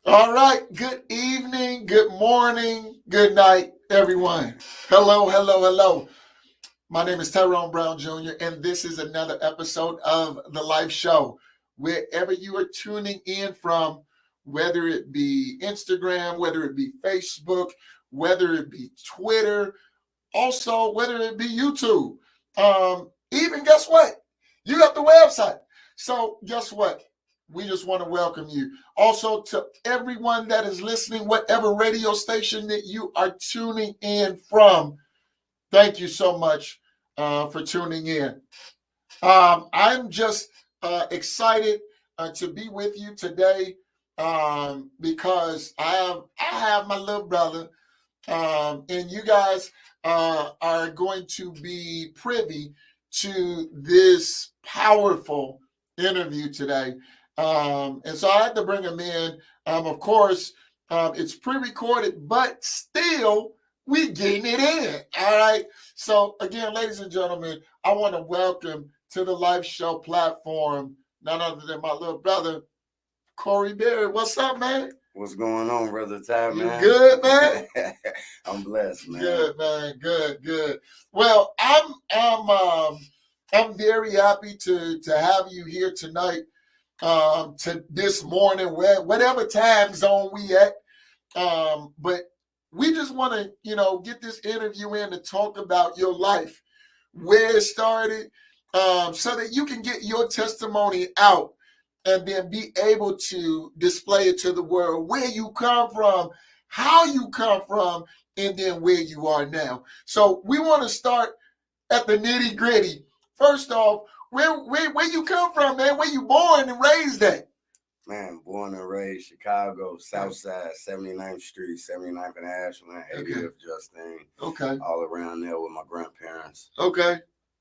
All right. Good evening, good morning, good night, everyone. Hello, hello, hello. My name is Tyrone Brown Jr., and this is another episode of The Life Show. Wherever you are tuning in from, whether it be Instagram, whether it be Facebook, whether it be Twitter, also whether it be YouTube. Even guess what? You got the website. So guess what? We just want to welcome you. Also to everyone that is listening, whatever radio station that you are tuning in from, thank you so much for tuning in. I'm just excited to be with you today because I have my little brother, and you guys are going to be privy to this powerful interview today. And so I had to bring him in. Of course, it's pre-recorded, but still we getting it in. All right. So again, ladies and gentlemen, I want to welcome to the Live Show platform none other than my little brother, Corey Barrett. What's up, man? What's going on, brother Ty, You man? good, man? I'm blessed, man. Good, man. Good. Well, I'm very happy to have you here tonight. To this morning, whatever time zone we at. But we just want to, get this interview in to talk about your life, where it started, so that you can get your testimony out and then be able to display it to the world, where you come from, how you come from, and then where you are now. So we want to start at the nitty gritty. First off, where you come from, man? Where you born and raised at? Man, born and raised Chicago, South Side, 79th Street, 79th and Ashland, 80th Justine. Okay. All around there with my grandparents. Okay.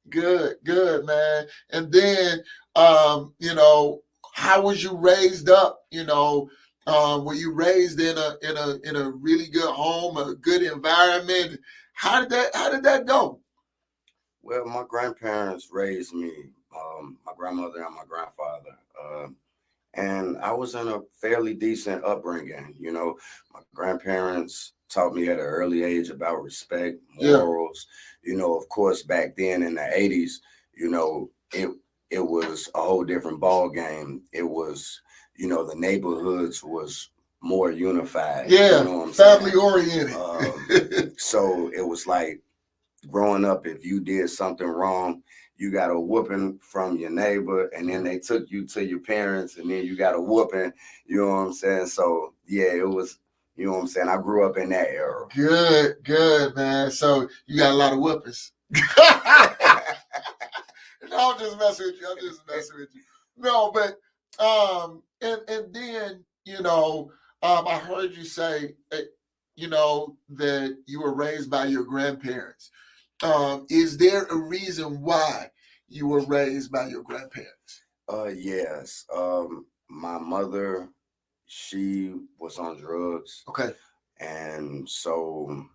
Good, man. And then, how was you raised up? Were you raised in a really good home, a good environment? How did that go? Well, my grandparents raised me, my grandmother and my grandfather. And I was in a fairly decent upbringing. My grandparents taught me at an early age about respect, morals. Of course, back then in the 80s, it was a whole different ball game. It was, the neighborhoods was more unified. Yeah, you know what I'm family saying? oriented. So it was like growing up, if you did something wrong, you got a whooping from your neighbor, and then they took you to your parents, and then you got a whooping. You know what I'm saying? So yeah, it was. You know what I'm saying? I grew up in that era. Good, man. So you got a lot of whoopings. No, I'm just messing with you. No, but and then I heard you say that you were raised by your grandparents. Is there a reason why you were raised by your grandparents? Yes. My mother, she was on drugs. Okay. And so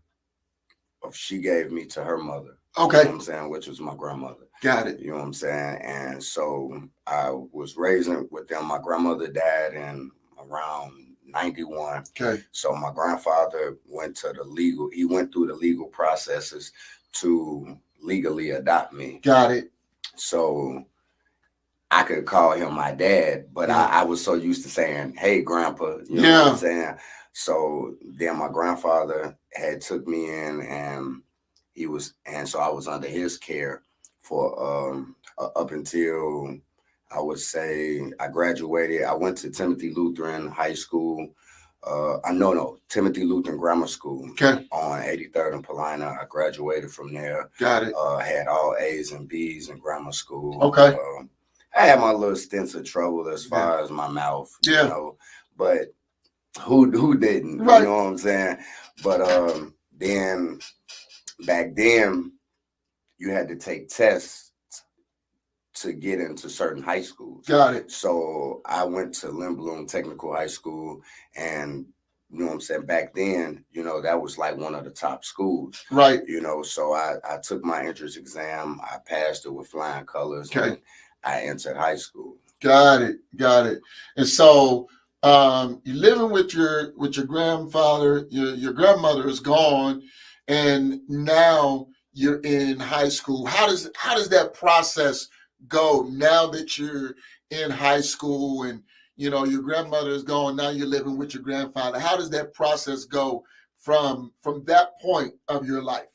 she gave me to her mother. Okay. You know what I'm saying? Which was my grandmother. Got it. You know what I'm saying? And so I was raising with them. My grandmother died in around 91. Okay. So my grandfather went through the legal processes to legally adopt me. Got it. So I could call him my dad, but I was so used to saying, "Hey, Grandpa," you know what I'm saying? So then my grandfather had took me in, and so I was under his care for up until I would say I graduated. I went to Timothy Lutheran High School. Timothy Lutheran Grammar School. Okay. On 83rd and Paulina. I graduated from there. Got it. Had all A's and B's in grammar school. Okay. I had my little stints of trouble as far as my mouth, but who didn't? Right. You know what I'm saying? But then back then you had to take tests to get into certain high schools. Got it. So I went to Lindblom Technical High School, and you know what I'm saying, back then, that was like one of the top schools. Right. So I took my entrance exam. I passed it with flying colors. Okay. And I entered high school. Got it. And so You're living with your grandfather. Your grandmother is gone, and now you're in high school. How does that process go now that you're in high school and your grandmother is gone? Now you're living with your grandfather. How does that process go from that point of your life?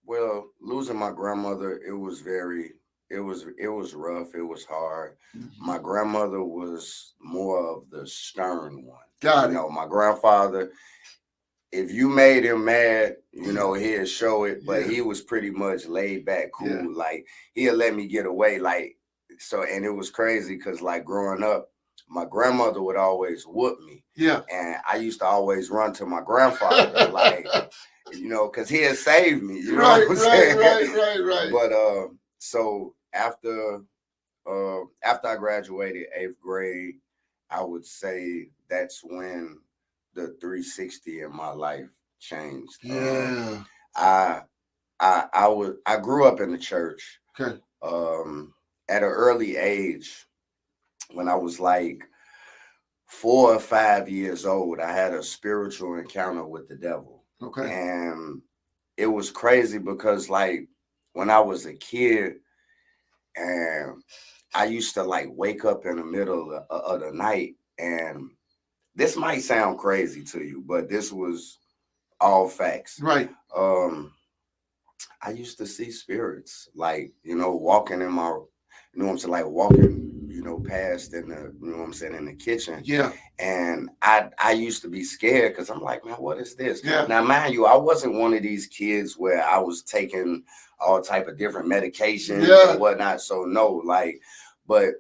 Well, losing my grandmother, it was rough. It was hard. Mhm. My grandmother was more of the stern one. Got it. My grandfather, if you made him mad, he'd show it, but Yeah. he was pretty much laid back, cool. Yeah. Like he'll let me get away. Like so, and it was crazy because like growing up, my grandmother would always whoop me. Yeah. And I used to always run to my grandfather, like, because he had saved me, you know Right, what I'm right, saying? right. But so after I graduated 8th grade, I would say that's when the 360 in my life changed. Yeah. I I grew up in the church. Okay. At an early age, when I was like 4 or 5 years old, I had a spiritual encounter with the devil. Okay. And it was crazy because like when I was a kid and I used to like wake up in the middle of the night, and this might sound crazy to you, but this was all facts. Right. I used to see spirits, like, walking in my, what I'm saying, like walking, past in the, what I'm saying, in the kitchen. Yeah. And I used to be scared because I'm like, man, what is this? Yeah. Now, mind you, I wasn't one of these kids where I was taking all type of different medications and whatnot. So no, like, but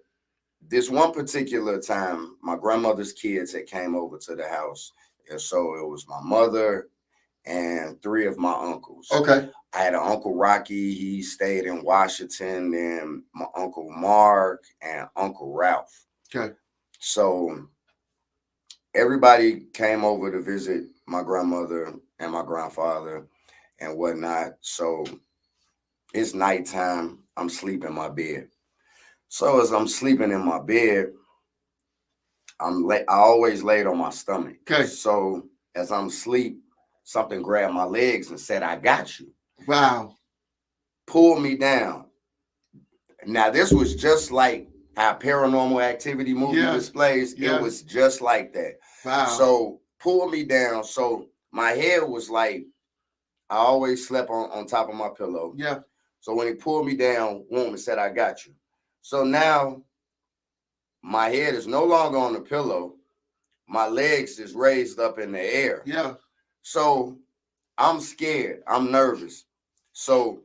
this one particular time, my grandmother's kids had came over to the house. And so it was my mother and 3 of my uncles. Okay. I had an Uncle Rocky. He stayed in Washington, and my Uncle Mark and Uncle Ralph. Okay. So everybody came over to visit my grandmother and my grandfather and whatnot. So it's nighttime. I'm sleeping in my bed. So as I'm sleeping in my bed, I always laid on my stomach. Okay. So as I'm asleep, something grabbed my legs and said, "I got you." Wow. Pulled me down. Now this was just like how Paranormal Activity movie displays. Yeah. It was just like that. Wow. So pulled me down. So my head was like, I always slept on top of my pillow. Yeah. So when he pulled me down, woman said, "I got you." So now my head is no longer on the pillow. My legs is raised up in the air. Yeah. So I'm scared. I'm nervous. So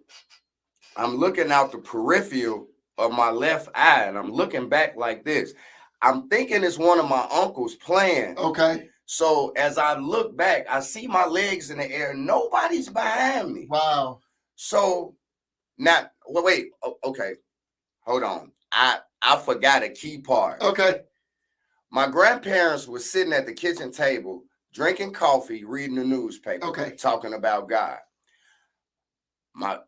I'm looking out the peripheral of my left eye, and I'm looking back like this. I'm thinking it's one of my uncles playing. Okay. So as I look back, I see my legs in the air. Nobody's behind me. Wow. So now, wait. Okay, hold on. I forgot a key part. Okay. My grandparents were sitting at the kitchen table, drinking coffee, reading the newspaper, Okay. talking about God. My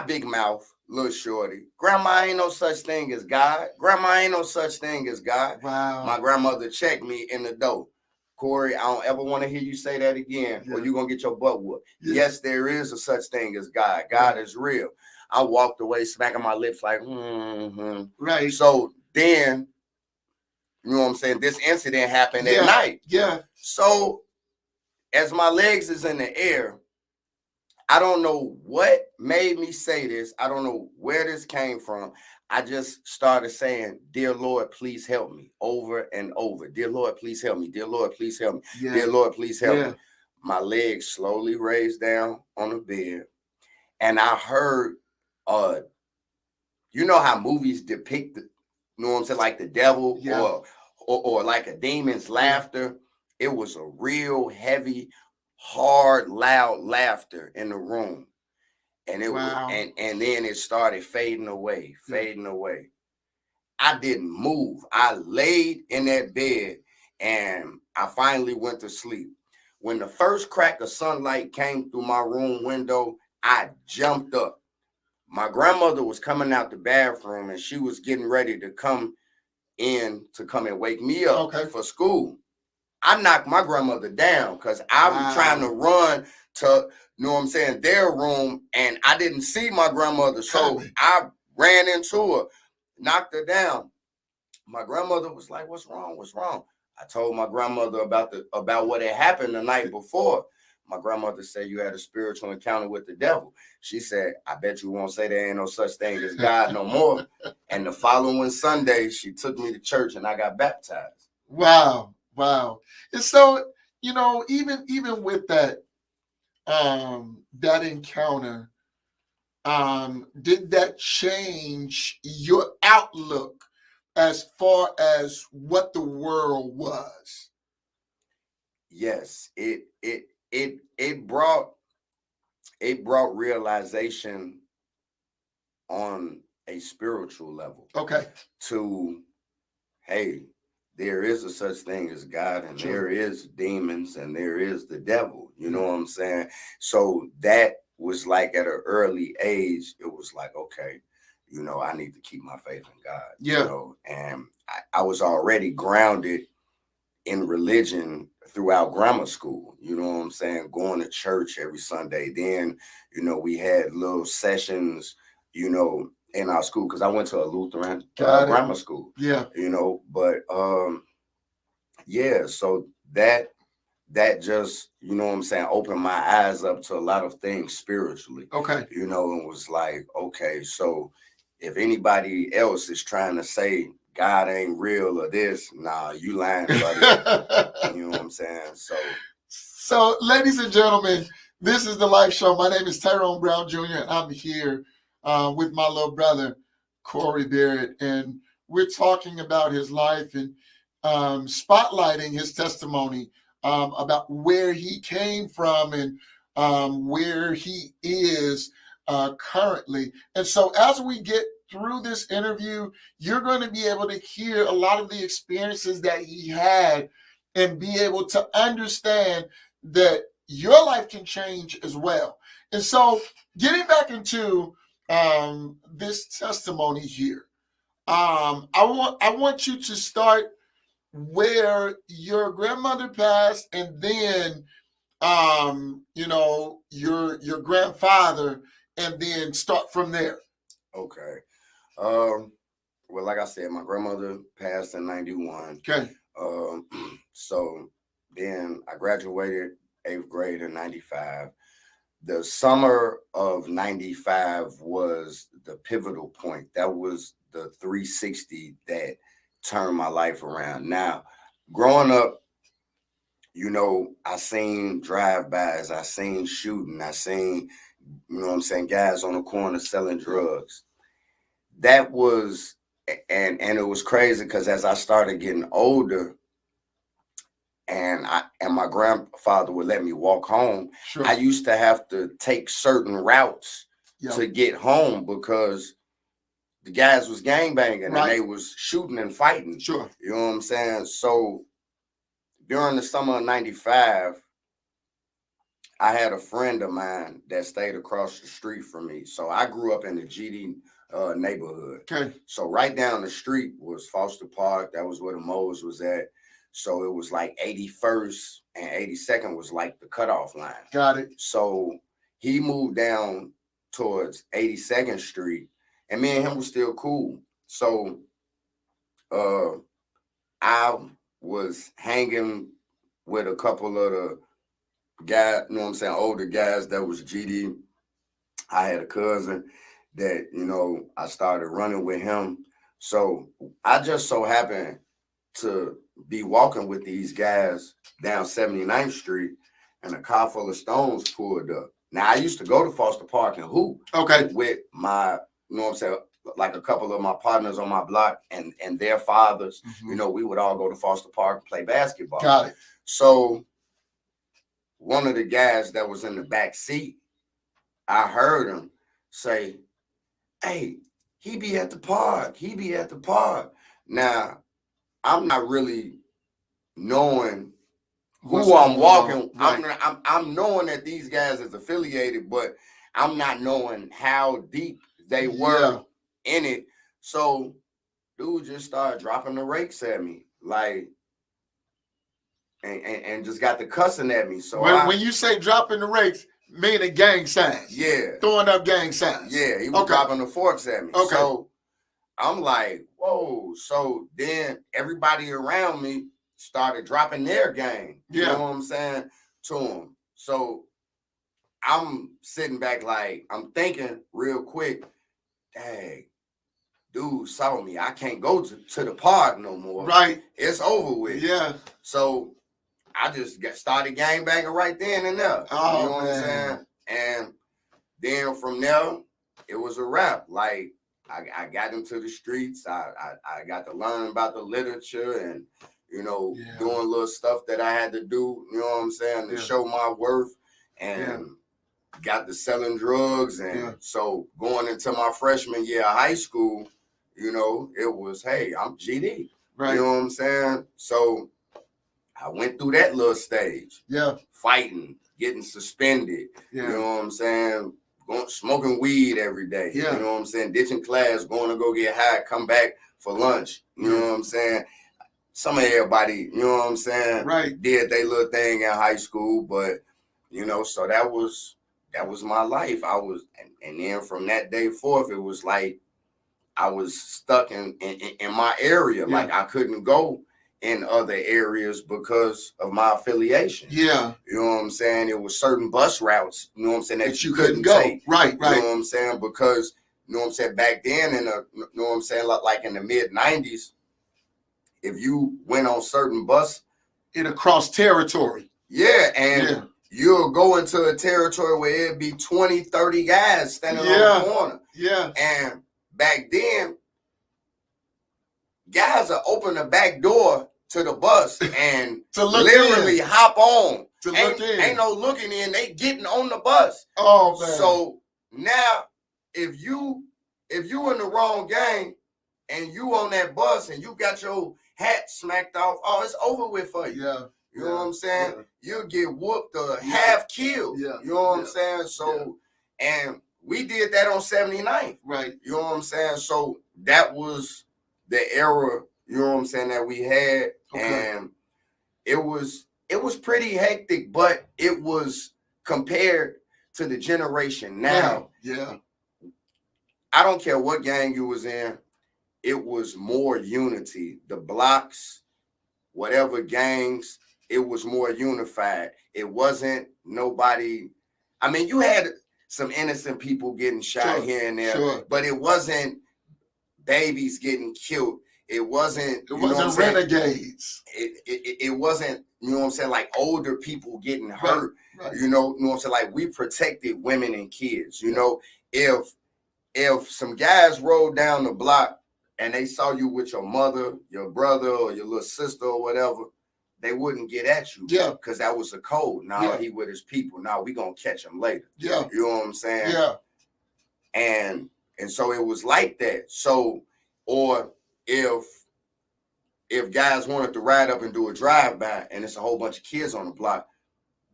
big mouth, little shorty, "Grandma, ain't no such thing as God. Grandma, ain't no such thing as God." Wow. My grandmother checked me in the door. "Corey, I don't ever want to hear you say that again, or you're going to get your butt whooped." Yeah. Yes, there is a such thing as God. God is real. I walked away, smacking my lips like, Right. So then, you know what I'm saying, this incident happened at night. Yeah. So as my legs is in the air, I don't know what made me say this. I don't know where this came from. I just started saying, "Dear Lord, please help me," over and over. "Dear Lord, please help me. Dear Lord, please help me. Yeah. Dear Lord, please help Yeah. me." My legs slowly raised down on the bed, and I heard, you know how movies depict, you know what I'm saying, like the devil or like a demon's laughter. It was a real heavy, hard, loud laughter in the room. And it was, and then it started fading away. I didn't move. I laid in that bed and I finally went to sleep. When the first crack of sunlight came through my room window, I jumped up. My grandmother was coming out the bathroom and she was getting ready to come in to come and wake me up Okay. for school. I knocked my grandmother down because I was Wow. trying to run to, you know what I'm saying, their room, and I didn't see my grandmother. So I ran into her, knocked her down. My grandmother was like, "What's wrong? What's wrong?" I told my grandmother about what had happened the night before. My grandmother said, "You had a spiritual encounter with the devil." She said, "I bet you won't say there ain't no such thing as God no more." And the following Sunday, she took me to church and I got baptized. Wow. Wow. And so, even with that that encounter, did that change your outlook as far as what the world was? Yes, it brought realization on a spiritual level. Okay. To, hey, there is a such thing as God, and there is demons, and there is the devil. You know what I'm saying? So that was like at an early age, it was like, okay, I need to keep my faith in God. Yeah. And I was already grounded in religion throughout grammar school. You know what I'm saying? Going to church every Sunday. Then, we had little sessions, in our school, because I went to a Lutheran grammar school. Yeah. But yeah, so that just, you know what I'm saying, opened my eyes up to a lot of things spiritually. Okay. And was like, okay, so if anybody else is trying to say God ain't real or this, nah, you lying, buddy. You know what I'm saying? So, ladies and gentlemen, this is the Life Show. My name is Tyrone Brown Jr., and I'm here with my little brother, Corey Barrett, and we're talking about his life and spotlighting his testimony about where he came from and where he is currently. And so as we get through this interview, you're going to be able to hear a lot of the experiences that he had and be able to understand that your life can change as well. And so getting back into this testimony here, I want you to start where your grandmother passed, and then your grandfather, and then start from there. Okay. Well, like I said, my grandmother passed in 91. Okay. So then I graduated 8th grade in 95. The summer of 95 was the pivotal point. That was the 360 that turned my life around. Now, growing up, I seen drive-bys, I seen shooting, I seen, guys on the corner selling drugs. That was, and it was crazy because as I started getting older, and my grandfather would let me walk home, I used to have to take certain routes to get home because the guys was gangbanging and they was shooting and fighting. Sure. You know what I'm saying? So during the summer of 95, I had a friend of mine that stayed across the street from me. So I grew up in the GD neighborhood. Okay. So right down the street was Foster Park. That was where the Moles was at. So it was like 81st and 82nd was like the cutoff line. Got it. So he moved down towards 82nd Street, and me and him was still cool. So I was hanging with a couple of the guys, you know what I'm saying, older guys that was GD. I had a cousin that, I started running with him. So I just so happened to be walking with these guys down 79th Street, and a car full of stones pulled up. Now, I used to go to Foster Park and hoop with my, you know what I'm saying, like a couple of my partners on my block and their fathers. Mm-hmm. We would all go to Foster Park and play basketball. Got it. So one of the guys that was in the back seat, I heard him say, "Hey, he be at the park. He be at the park." Now, I'm not really knowing who I'm walking. Right. I'm knowing that these guys is affiliated, but I'm not knowing how deep they were in it. So dude just started dropping the rakes at me, like, and just got the cussing at me. So when you say dropping the rakes, meaning gang signs. Yeah. Throwing up gang signs. Yeah, he was dropping the forks at me. Okay. So I'm like, whoa. So then everybody around me started dropping their game. You know what I'm saying? To him. So I'm sitting back like, I'm thinking real quick, dang, dude saw me. I can't go to the park no more. Right. It's over with. Yeah. So I just started gang banging right then and there. Oh, you know what I'm saying? And then from there, it was a wrap. Like, I got into the streets. I got to learn about the literature and, doing little stuff that I had to do, you know what I'm saying, to show my worth, and got to selling drugs. And so going into my freshman year of high school, it was, hey, I'm GD. Right. You know what I'm saying? So I went through that little stage. Yeah. Fighting, getting suspended. Yeah. You know what I'm saying? Smoking weed every day. Yeah. You know what I'm saying? Ditching class, going to go get high, come back for lunch. You know what I'm saying? Some of everybody, you know what I'm saying? Right. Did their little thing in high school, but, so that was my life. And then from that day forth, it was like I was stuck in my area. Yeah. Like I couldn't go in other areas because of my affiliation. Yeah. You know what I'm saying? It was certain bus routes, you know what I'm saying, that you couldn't go. Take. Right. You know what I'm saying? Because, you know what I'm saying, back then you know what I'm saying, like in the mid-90s, if you went on certain bus, it'll cross territory. Yeah, and you'll go into a territory where it'd be 20, 30 guys standing on the corner. Yeah. And back then, guys will open the back door to the bus and to literally hop on. To look in. Ain't no looking in. They getting on the bus. Oh, man. So now, if you in the wrong gang and you on that bus and you got your hat smacked off, oh, it's over with for you. Yeah. You know what I'm saying? Yeah. You'll get whooped or half killed. Yeah. You know what I'm saying? So, and we did that on 79th. Right. You know what I'm saying? So that was the era, you know what I'm saying, that we had. Okay. And it was pretty hectic, but it was compared to the generation now. Yeah. I don't care what gang you was in, it was more unity. The blocks, whatever gangs, it was more unified. It wasn't nobody. I mean, you had some innocent people getting shot here and there, but it wasn't babies getting killed. It wasn't renegades. It wasn't, you know what I'm saying, like older people getting hurt. Right. You know what I'm saying? Like, we protected women and kids. You know, if some guys rolled down the block and they saw you with your mother, your brother, or your little sister or whatever, they wouldn't get at you. Yeah. Because that was a code. Now he with his people. Now we gonna catch him later. Yeah. You know what I'm saying? Yeah. And so it was like that. So, or if guys wanted to ride up and do a drive-by and it's a whole bunch of kids on the block,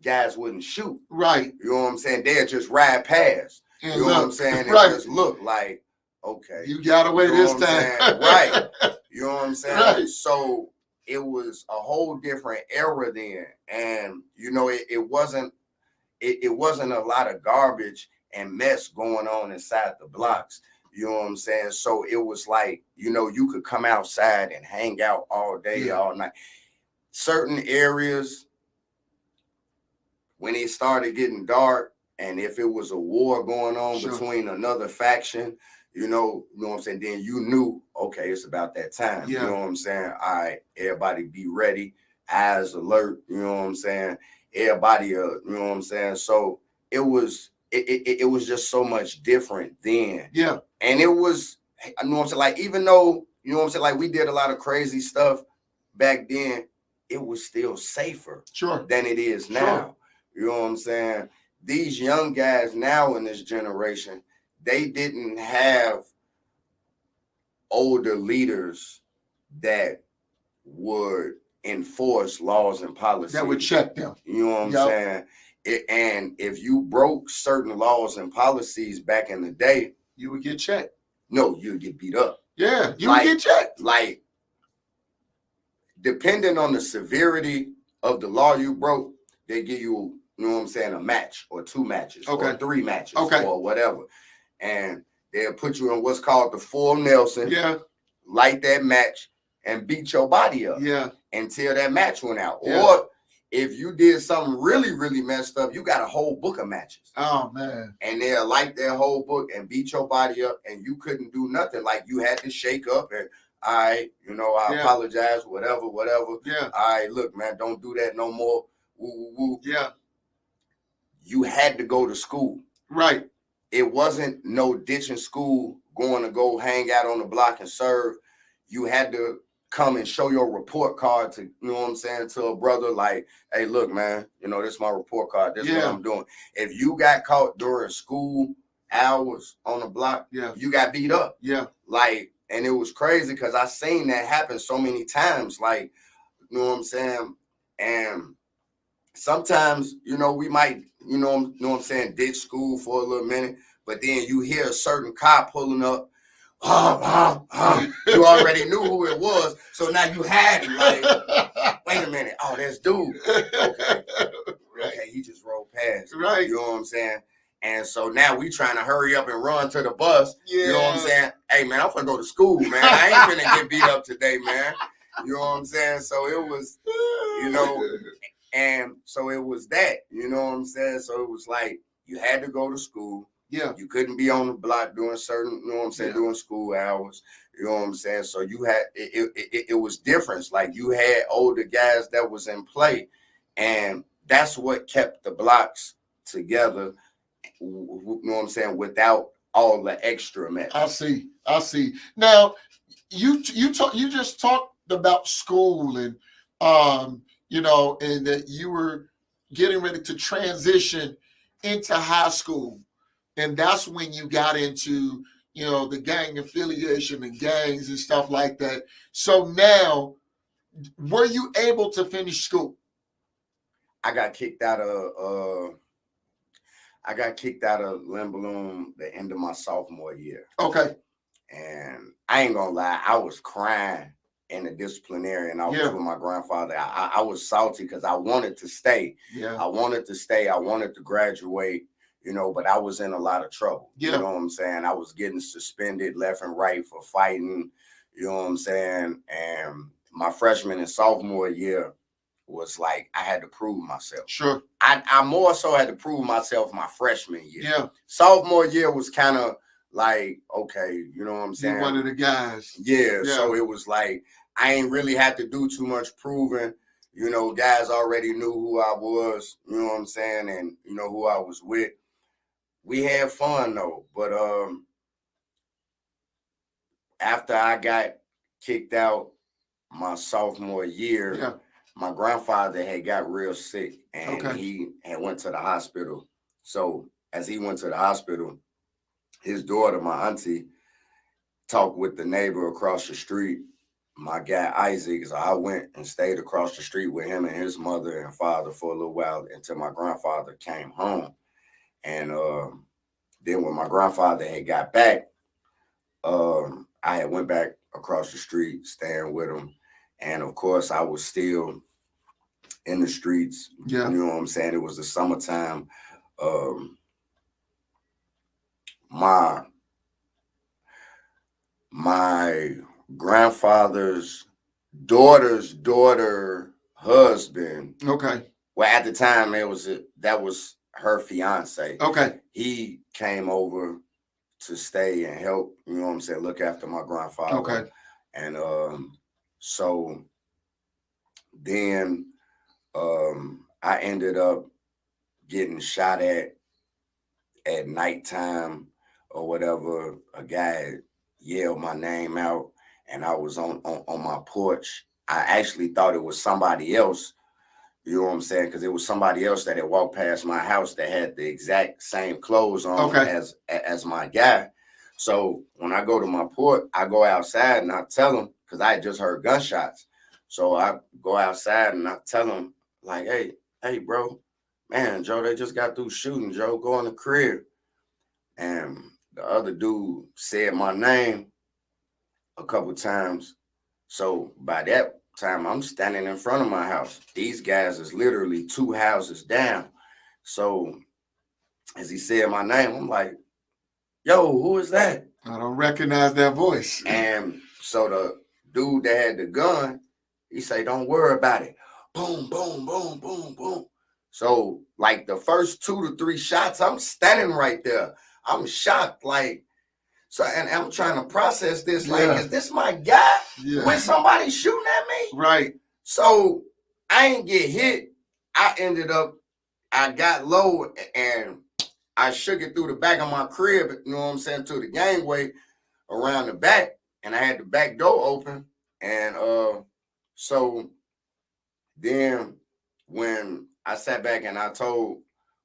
guys wouldn't shoot. Right. You know what I'm saying? They'd just ride past. And you know what I'm saying? And just look like, okay. You got away this time. Right. You know what I'm saying? Right. So it was a whole different era then. And, you know, it wasn't a lot of garbage and mess going on inside the blocks. You know what I'm saying? So it was like, you know, you could come outside and hang out all day, all night. Certain areas, when it started getting dark, and if it was a war going on between another faction, you know what I'm saying, then you knew, okay, it's about that time. Yeah. You know what I'm saying? All right, everybody be ready, eyes alert, you know what I'm saying? Everybody, you know what I'm saying? So it was just so much different then. Yeah. And it was, you know what I'm saying, like, even though, you know what I'm saying, like, we did a lot of crazy stuff back then, it was still safer than it is now. Sure. You know what I'm saying? These young guys now in this generation, they didn't have older leaders that would enforce laws and policies. That would check them. You know what I'm saying? And if you broke certain laws and policies back in the day, you would get checked. No, you'd get beat up. Yeah, you would get checked. Like, depending on the severity of the law you broke, they give you, you know what I'm saying, a match or 2 matches or 3 matches or whatever. And they'll put you in what's called the full Nelson. Yeah. Light that match and beat your body up. Yeah. Until that match went out. Yeah. Or if you did something really, really messed up, you got a whole book of matches. Oh, man. And they'll light their whole book and beat your body up, and you couldn't do nothing. Like, you had to shake up and, I apologize, whatever. Yeah. Look, man, don't do that no more. Woo, woo, woo. Yeah. You had to go to school. Right. It wasn't no ditching school, going to go hang out on the block and serve. You had to come and show your report card to, you know what I'm saying, to a brother, like, hey, look, man, this is my report card. This is what I'm doing. If you got caught during school hours on the block, you got beat up. Yeah. Like, and it was crazy because I seen that happen so many times. Like, you know what I'm saying? And sometimes, we might, you know what I'm saying, ditch school for a little minute, but then you hear a certain cop pulling up. You already knew who it was, so now you had it. Like, wait a minute, oh, that's dude. Okay, he just rolled past. Right. You know what I'm saying? And so now we trying to hurry up and run to the bus. Yeah. You know what I'm saying? Hey, man, I'm gonna go to school, man. I ain't finna get beat up today, man. You know what I'm saying? So it was, and so it was that, you know what I'm saying? So it was like, you had to go to school. Yeah. You couldn't be on the block doing certain, you know what I'm saying, doing school hours. You know what I'm saying? So you had, it was different. Like, you had older guys that was in play. And that's what kept the blocks together, you know what I'm saying, without all the extra mess. I see. Now, you just talked about school and, and that you were getting ready to transition into high school. And that's when you got into, the gang affiliation and gangs and stuff like that. So now, were you able to finish school? I got kicked out of Limballoon the end of my sophomore year. Okay. And I ain't gonna lie, I was crying in the disciplinary, and I was with my grandfather. I was salty because I wanted to stay. Yeah. I wanted to stay. I wanted to graduate, but I was in a lot of trouble. Yeah. You know what I'm saying? I was getting suspended left and right for fighting, you know what I'm saying? And my freshman and sophomore year was like, I had to prove myself. Sure. I more so had to prove myself my freshman year. Yeah. Sophomore year was kind of like, okay, you know what I'm saying? You're one of the guys. Yeah. So it was like, I ain't really had to do too much proving. Guys already knew who I was, you know what I'm saying? And, who I was with. We had fun though. But after I got kicked out my sophomore year, my grandfather had got real sick, and he had went to the hospital. So as he went to the hospital, his daughter, my auntie, talked with the neighbor across the street, my guy Isaac. So I went and stayed across the street with him and his mother and father for a little while until my grandfather came home. And then when my grandfather had got back, I had went back across the street, staying with him. And of course, I was still in the streets. Yeah. You know what I'm saying? It was the summertime. My grandfather's daughter's husband. Okay. Well, at the time, that was her fiance. Okay. He came over to stay and help, you know what I'm saying, look after my grandfather. Okay. And so then I ended up getting shot at nighttime or whatever. A guy yelled my name out, and I was on my porch. I actually thought it was somebody else, you know what I'm saying, because it was somebody else that had walked past my house that had the exact same clothes on as my guy. So when I go to my porch, I go outside and I tell him, because I had just heard gunshots. So I go outside and I tell him, like, hey, bro, man, Joe, they just got through shooting, Joe, go in the crib. And the other dude said my name, a couple times. So by that time, I'm standing in front of my house. These guys is literally 2 houses down. So as he said my name, I'm like, yo, who is that? I don't recognize that voice. And so the dude that had the gun, he say, don't worry about it. Boom, boom, boom, boom, boom. So like the first 2 to 3 shots, I'm standing right there. I'm shocked. Like, so, and I'm trying to process this. Like, is this my guy? When somebody shooting at me? Right. So I ain't get hit. I got low and I shook it through the back of my crib, you know what I'm saying, to the gangway around the back. And I had the back door open. And so then when I sat back and I told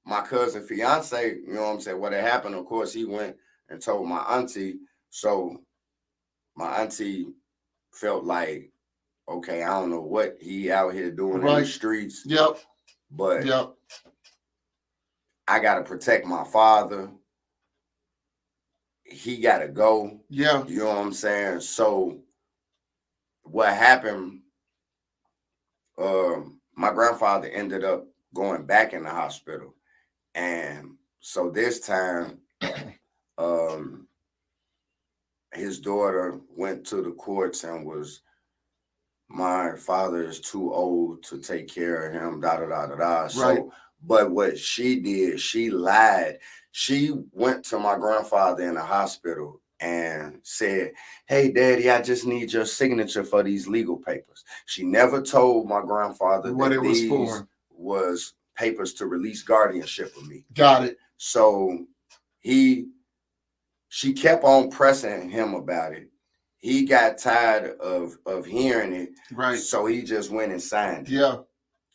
my cousin fiance, you know what I'm saying, what had happened, of course, he went and told my auntie. So my auntie felt like, okay, I don't know what he out here doing in the streets. Yep. But I got to protect my father. He got to go. Yeah. You know what I'm saying? So what happened, my grandfather ended up going back in the hospital. And so this time, his daughter went to the courts and was, my father is too old to take care of him, da da da da da. So, but what she did, she lied. She went to my grandfather in the hospital and said, hey, Daddy, I just need your signature for these legal papers. She never told my grandfather what that it was for. Was papers to release guardianship of me. Got it. So she kept on pressing him about it. He got tired of hearing it. Right. So he just went and signed it. Yeah.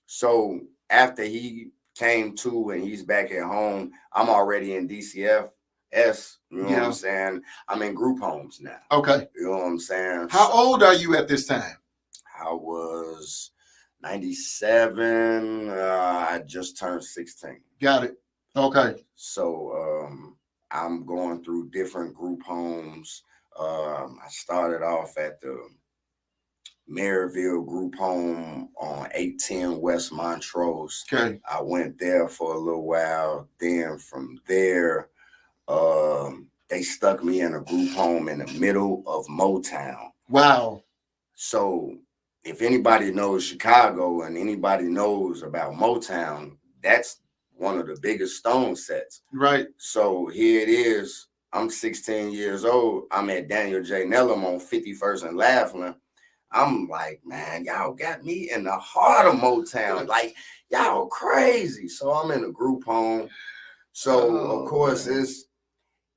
So after he came to and he's back at home, I'm already in DCFS. You know what I'm saying? I'm in group homes now. Okay. You know what I'm saying? How old are you at this time? I was 97. I just turned 16. Got it. Okay. So I'm going through different group homes. I started off at the Maryville group home on 810 West Montrose. Okay. I went there for a little while. Then from there, they stuck me in a group home in the middle of Motown. Wow. So if anybody knows Chicago and anybody knows about Motown, that's one of the biggest stone sets. Right. So here it is. I'm 16 years old. I'm at Daniel J. Nellum on 51st and Laughlin. I'm like, man, y'all got me in the heart of Motown. Like, y'all crazy. So I'm in a group home. So, of course,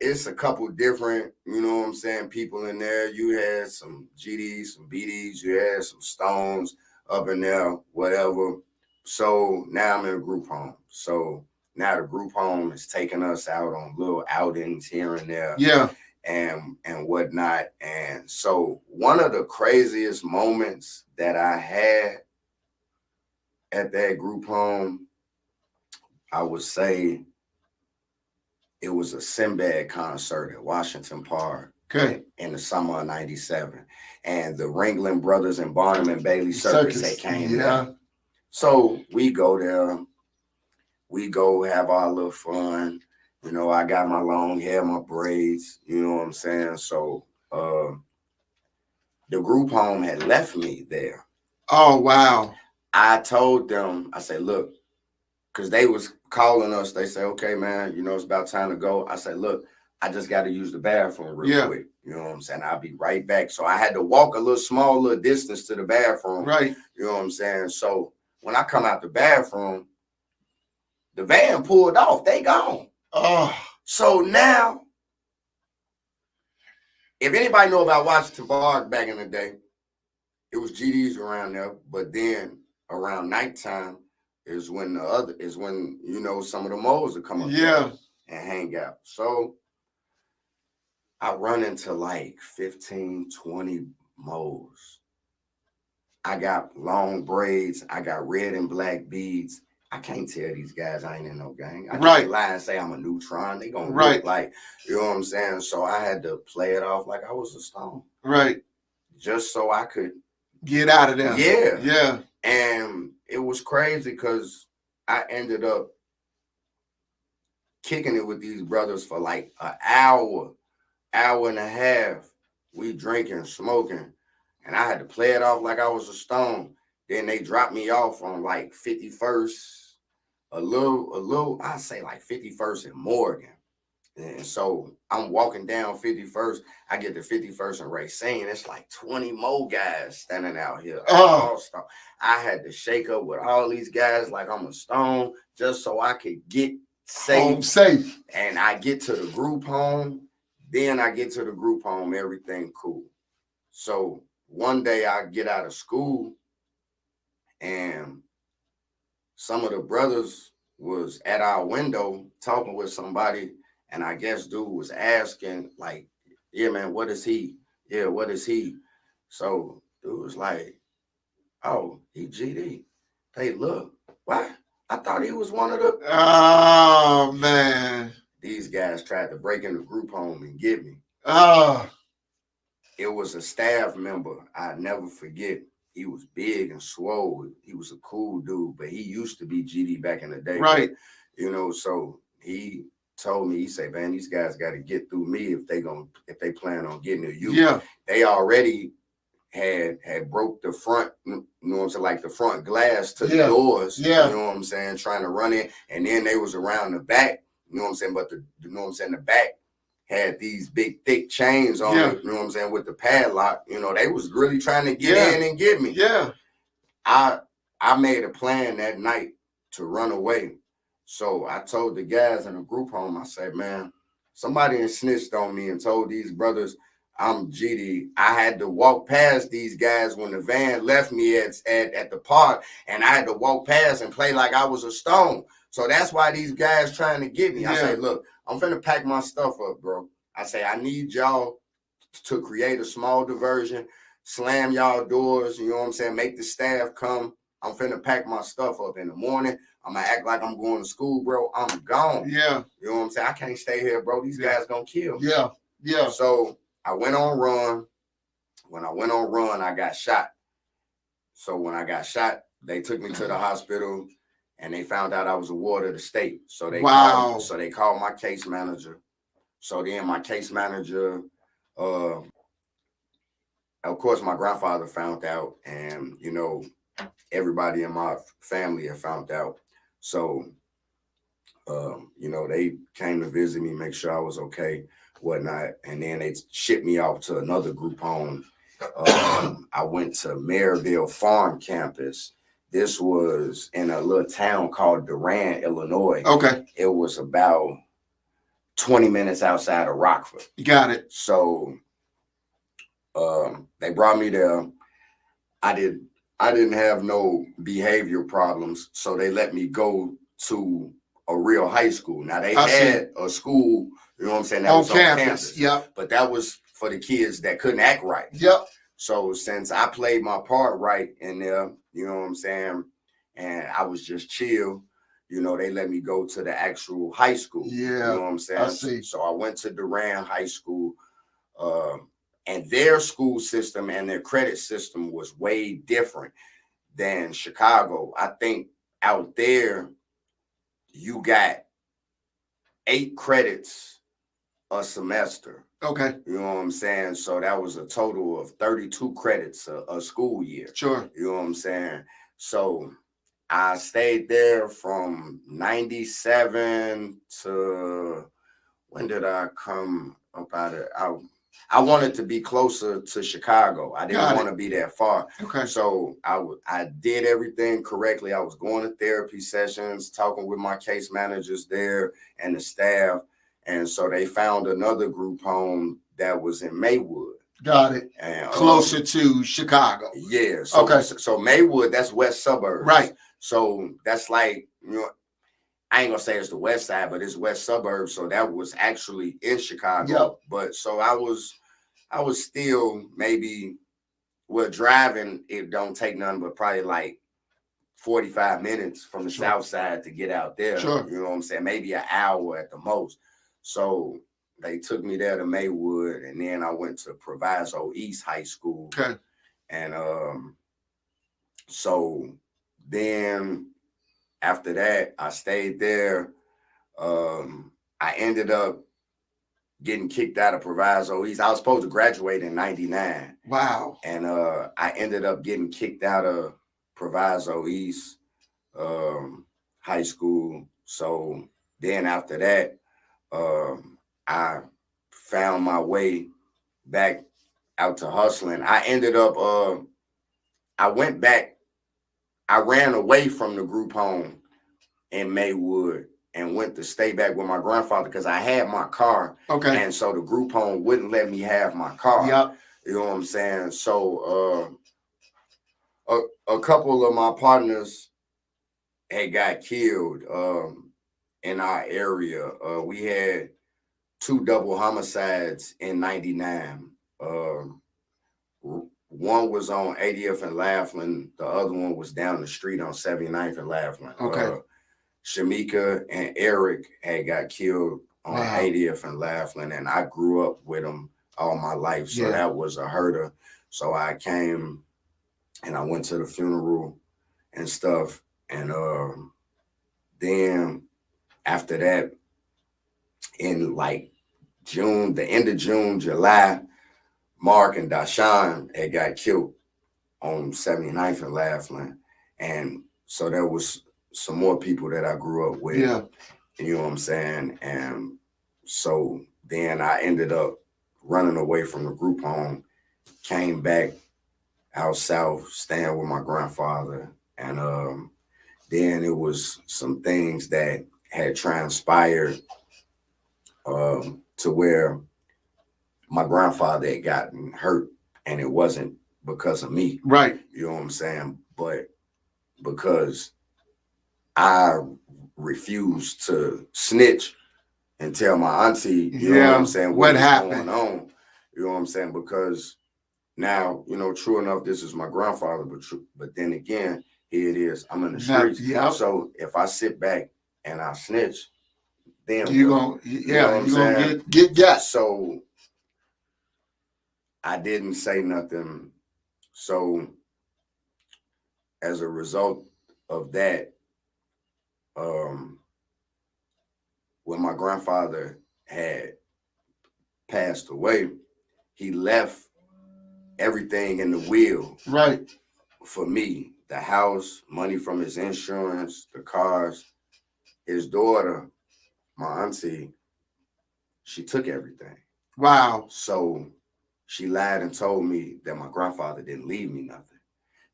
it's a couple different, you know what I'm saying, people in there. You had some GDs, some BDs. You had some Stones up in there, whatever. So now I'm in a group home. So now the group home is taking us out on little outings here and there. Yeah. And whatnot. And so one of the craziest moments that I had at that group home, I would say it was a Sinbad concert at Washington Park. Okay. In the summer of '97. And the Ringling Brothers and Barnum and Bailey Circus had came there. So we go there. We go have our little fun. You know, I got my long hair, my braids, you know what I'm saying? So the group home had left me there. Oh, wow. I told them, I said, look, because they was calling us. They say, okay, man, you know, it's about time to go. I said, look, I just got to use the bathroom real quick. You know what I'm saying? I'll be right back. So I had to walk a small little distance to the bathroom. Right. You know what I'm saying? So when I come out the bathroom, the van pulled off. They gone. Oh. So now, if anybody know about Washington Park back in the day, it was GDs around there. But then around nighttime is when you know, some of the moles would come up there and hang out. So I run into like 15, 20 moles. I got long braids. I got red and black beads. I can't tell these guys I ain't in no gang. I Right. can't lie and say I'm a neutron. They gonna Right. look like, you know what I'm saying? So I had to play it off like I was a stone. Right. Just so I could get out of there. Yeah. Yeah. And it was crazy because I ended up kicking it with these brothers for like an hour and a half. We drinking, smoking, and I had to play it off like I was a stone. Then they dropped me off on like 51st, a little, I say like 51st and Morgan. And so I'm walking down 51st. I get to 51st and Racine. It's like 20 more guys standing out here. Oh. I had to shake up with all these guys like I'm a stone just so I could get safe. And I get to the group home. Then I get to the group home, everything cool. So one day I get out of school and some of the brothers was at our window talking with somebody, and I guess dude was asking like, yeah, man, what is he? Yeah, what is he? So dude was like, oh, he GD. Hey, look, what? I thought he was one of the... Oh, man. These guys tried to break in the group home and get me. Oh. It was a staff member. I'd never forget. He was big and swole. He was a cool dude, but he used to be GD back in the day. Right. But, you know, so he told me, he said, man, these guys got to get through me if they plan on getting to you. Yeah. They already had broke the front, you know what I'm saying, like the front glass to the doors. Yeah. You know what I'm saying, trying to run in. And then they was around the back, you know what I'm saying, but you know what I'm saying, the back had these big thick chains on it, you know what I'm saying, with the padlock. You know, they was really trying to get in and get me. Yeah. I made a plan that night to run away. So I told the guys in the group home, I said, man, somebody had snitched on me and told these brothers I'm GD. I had to walk past these guys when the van left me at the park, and I had to walk past and play like I was a stone. So that's why these guys trying to get me. Yeah. I say, look, I'm finna pack my stuff up, bro. I say, I need y'all to create a small diversion, slam y'all doors, you know what I'm saying, make the staff come. I'm finna pack my stuff up in the morning. I'm gonna act like I'm going to school, bro. I'm gone. Yeah. You know what I'm saying? I can't stay here, bro. These guys gonna kill me. Yeah. Yeah. So I went on run. When I went on run, I got shot. So when I got shot, they took me to the hospital and they found out I was a ward of the state. So they called my case manager. So then my case manager, of course, my grandfather found out, and you know, everybody in my family had found out. So you know, they came to visit me, make sure I was okay, whatnot, and then they shipped me off to another group home. I went to Maryville Farm Campus. This was in a little town called Durant, Illinois. Okay. It was about 20 minutes outside of Rockford. Got it. So they brought me there. I didn't have no behavior problems, so they let me go to a real high school. Now they had a school, you know what I'm saying, that was on campus. Yep. But that was for the kids that couldn't act right. Yep. So since I played my part right in there, you know what I'm saying, and I was just chill, you know, they let me go to the actual high school. Yeah. You know what I'm saying? I see. So I went to Durant High School, and their school system and their credit system was way different than Chicago. I think out there, you got 8 credits a semester. Okay. You know what I'm saying? So that was a total of 32 credits a school year. Sure. You know what I'm saying? So I stayed there from 97 to, when did I come up out of, I wanted to be closer to Chicago. I didn't want to be that far. Okay. So I did everything correctly. I was going to therapy sessions, talking with my case managers there and the staff. And so they found another group home that was in Maywood. Got it. And closer to Chicago. Yeah. So, okay. So Maywood, that's west suburbs. Right. So that's like, you know, I ain't gonna say it's the west side, but it's west suburbs. So that was actually in Chicago. Yep. But so I was still maybe, well, driving, it don't take nothing but probably like 45 minutes from the Sure. south side to get out there. Sure. You know what I'm saying? Maybe an hour at the most. So they took me there to Maywood, and then I went to Proviso East High School. Okay. And so then after that, I stayed there. I ended up getting kicked out of Proviso East. I was supposed to graduate in 99. Wow. And I ended up getting kicked out of Proviso East High School. So then after that, I found my way back out to hustling. I ended up, I went back, I ran away from the group home in Maywood and went to stay back with my grandfather because I had my car. Okay. And so the group home wouldn't let me have my car. Yep. You know what I'm saying? So a couple of my partners had got killed in our area. We had 2 double homicides in 99. One was on 80th and Laughlin. The other one was down the street on 79th and Laughlin. Okay. Shamika and Eric had got killed on Wow. 80th and Laughlin, and I grew up with them all my life. So that was a hurter. So I came and I went to the funeral and stuff. And then after that, in like June, the end of June, July, Mark and Dashawn had got killed on 79th and Laughlin. And so there was some more people that I grew up with. Yeah. You know what I'm saying? And so then I ended up running away from the group home, came back out south, staying with my grandfather. And then it was some things that had transpired to where my grandfather had gotten hurt, and it wasn't because of me. Right. You know what I'm saying? But because I refused to snitch and tell my auntie, you know what I'm saying, what was happened going on. You know what I'm saying? Because now, you know, true enough, this is my grandfather, but then again, here it is. I'm in the streets. Yep. So if I sit back and I snitch, then you're gonna get got. So I didn't say nothing. So as a result of that, when my grandfather had passed away, he left everything in the will. Right. For me, the house, money from his insurance, the cars. His daughter, my auntie, she took everything. Wow. So she lied and told me that my grandfather didn't leave me nothing.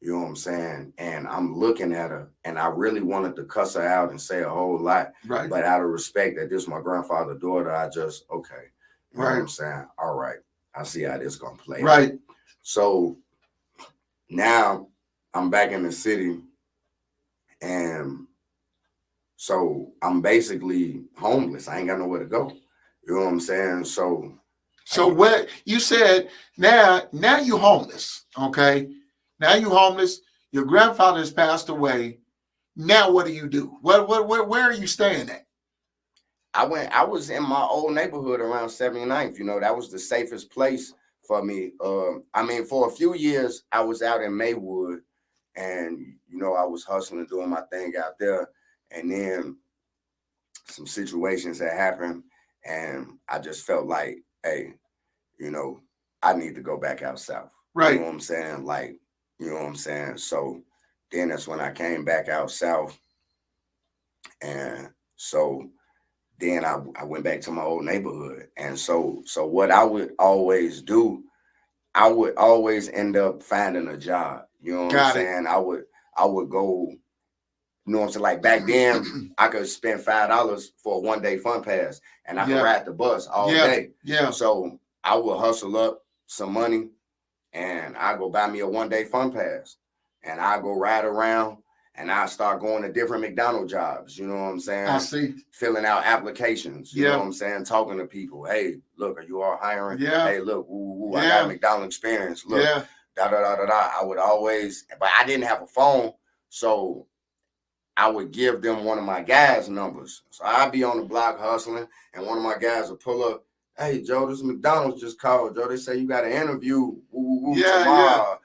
You know what I'm saying? And I'm looking at her, and I really wanted to cuss her out and say a whole lot. Right. But out of respect that this is my grandfather's daughter, I just, okay. You know what I'm saying? All right. I see how this going to play. Right. So now I'm back in the city, and so I'm basically homeless. I ain't got nowhere to go. You know what I'm saying? So what you said, now you homeless, okay? Now you homeless. Your grandfather has passed away. Now what do you do? Where are you staying at? I was in my old neighborhood around 79th. You know, that was the safest place for me. I mean, for a few years, I was out in Maywood, and, you know, I was hustling, doing my thing out there. And then some situations had happened, and I just felt like, hey, you know, I need to go back out south. Right. You know what I'm saying? Like, you know what I'm saying? So then that's when I came back out south. And so then I went back to my old neighborhood. And so what I would always do, I would always end up finding a job. You know what I'm saying? I would go, you know what I'm saying? Like back then, I could spend $5 for a one-day fun pass, and I could ride the bus all day. Yeah. So I would hustle up some money, and I go buy me a one-day fun pass, and I go ride around, and I start going to different McDonald's jobs. You know what I'm saying? I see. Filling out applications. You know what I'm saying? Talking to people. Hey, look, are you all hiring? Yeah. Hey, look, I got McDonald's experience. Look, da da da da da. I would always, but I didn't have a phone, So I would give them one of my guys' numbers. So I'd be on the block hustling, and one of my guys would pull up. Hey, Joe, this McDonald's just called. Joe, they say you got an interview tomorrow.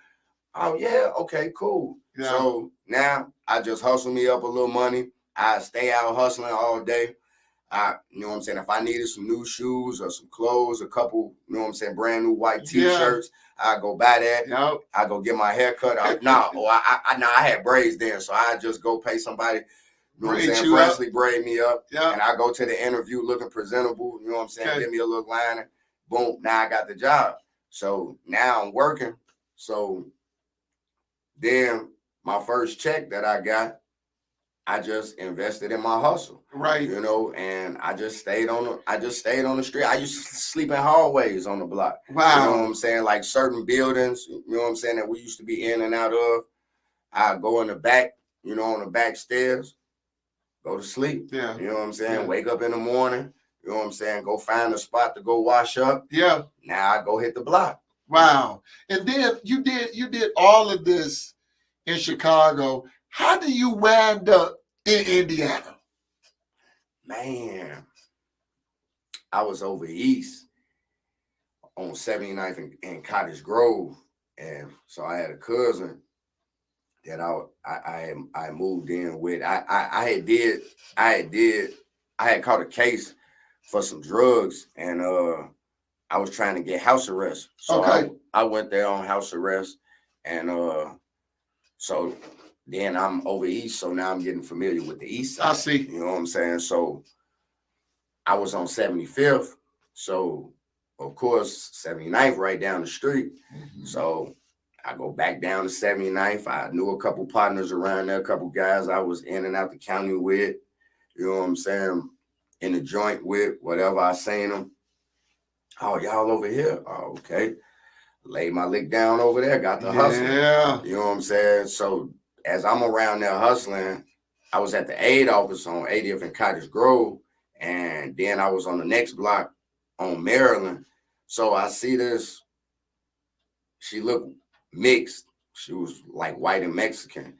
Oh, yeah. Okay, cool. Yeah. So now I just hustle me up a little money. I stay out hustling all day. You know what I'm saying? If I needed some new shoes or some clothes, a couple, you know what I'm saying, brand new white T-shirts, I go buy that. Yep. I go get my hair cut. I had braids then, so I just go pay somebody, you know what I'm saying, freshly braid me up. Yep. And I go to the interview looking presentable, you know what I'm saying, Okay. give me a little liner. Boom, now I got the job. So now I'm working. So then my first check that I got, I just invested in my hustle. Right. You know, and I just stayed on the street. I used to sleep in hallways on the block. Wow. You know what I'm saying? Like certain buildings, you know what I'm saying, that we used to be in and out of. I go in the back, you know, on the back stairs, go to sleep. Yeah. You know what I'm saying? Yeah. Wake up in the morning, you know what I'm saying? Go find a spot to go wash up. Yeah. Now I go hit the block. Wow. And then you did all of this in Chicago. How do you wind up in Indiana? Man, I was over east on 79th in Cottage Grove. And so I had a cousin that I moved in with. I had caught a case for some drugs, and I was trying to get house arrest. So Okay. I went there on house arrest, and so then I'm over east, so now I'm getting familiar with the east side. I see. You know what I'm saying? So I was on 75th, so of course 79th right down the street. Mm-hmm. So I go back down to 79th. I knew a couple partners around there, a couple guys I was in and out the county with, you know what I'm saying, in the joint with, whatever I seen them. Oh, y'all over here? Oh, okay. Laid my lick down over there, got the hustling. Yeah. You know what I'm saying? So as I'm around there hustling, I was at the aid office on 80th and Cottage Grove, and then I was on the next block on Maryland. So I see this, she looked mixed. She was like white and Mexican.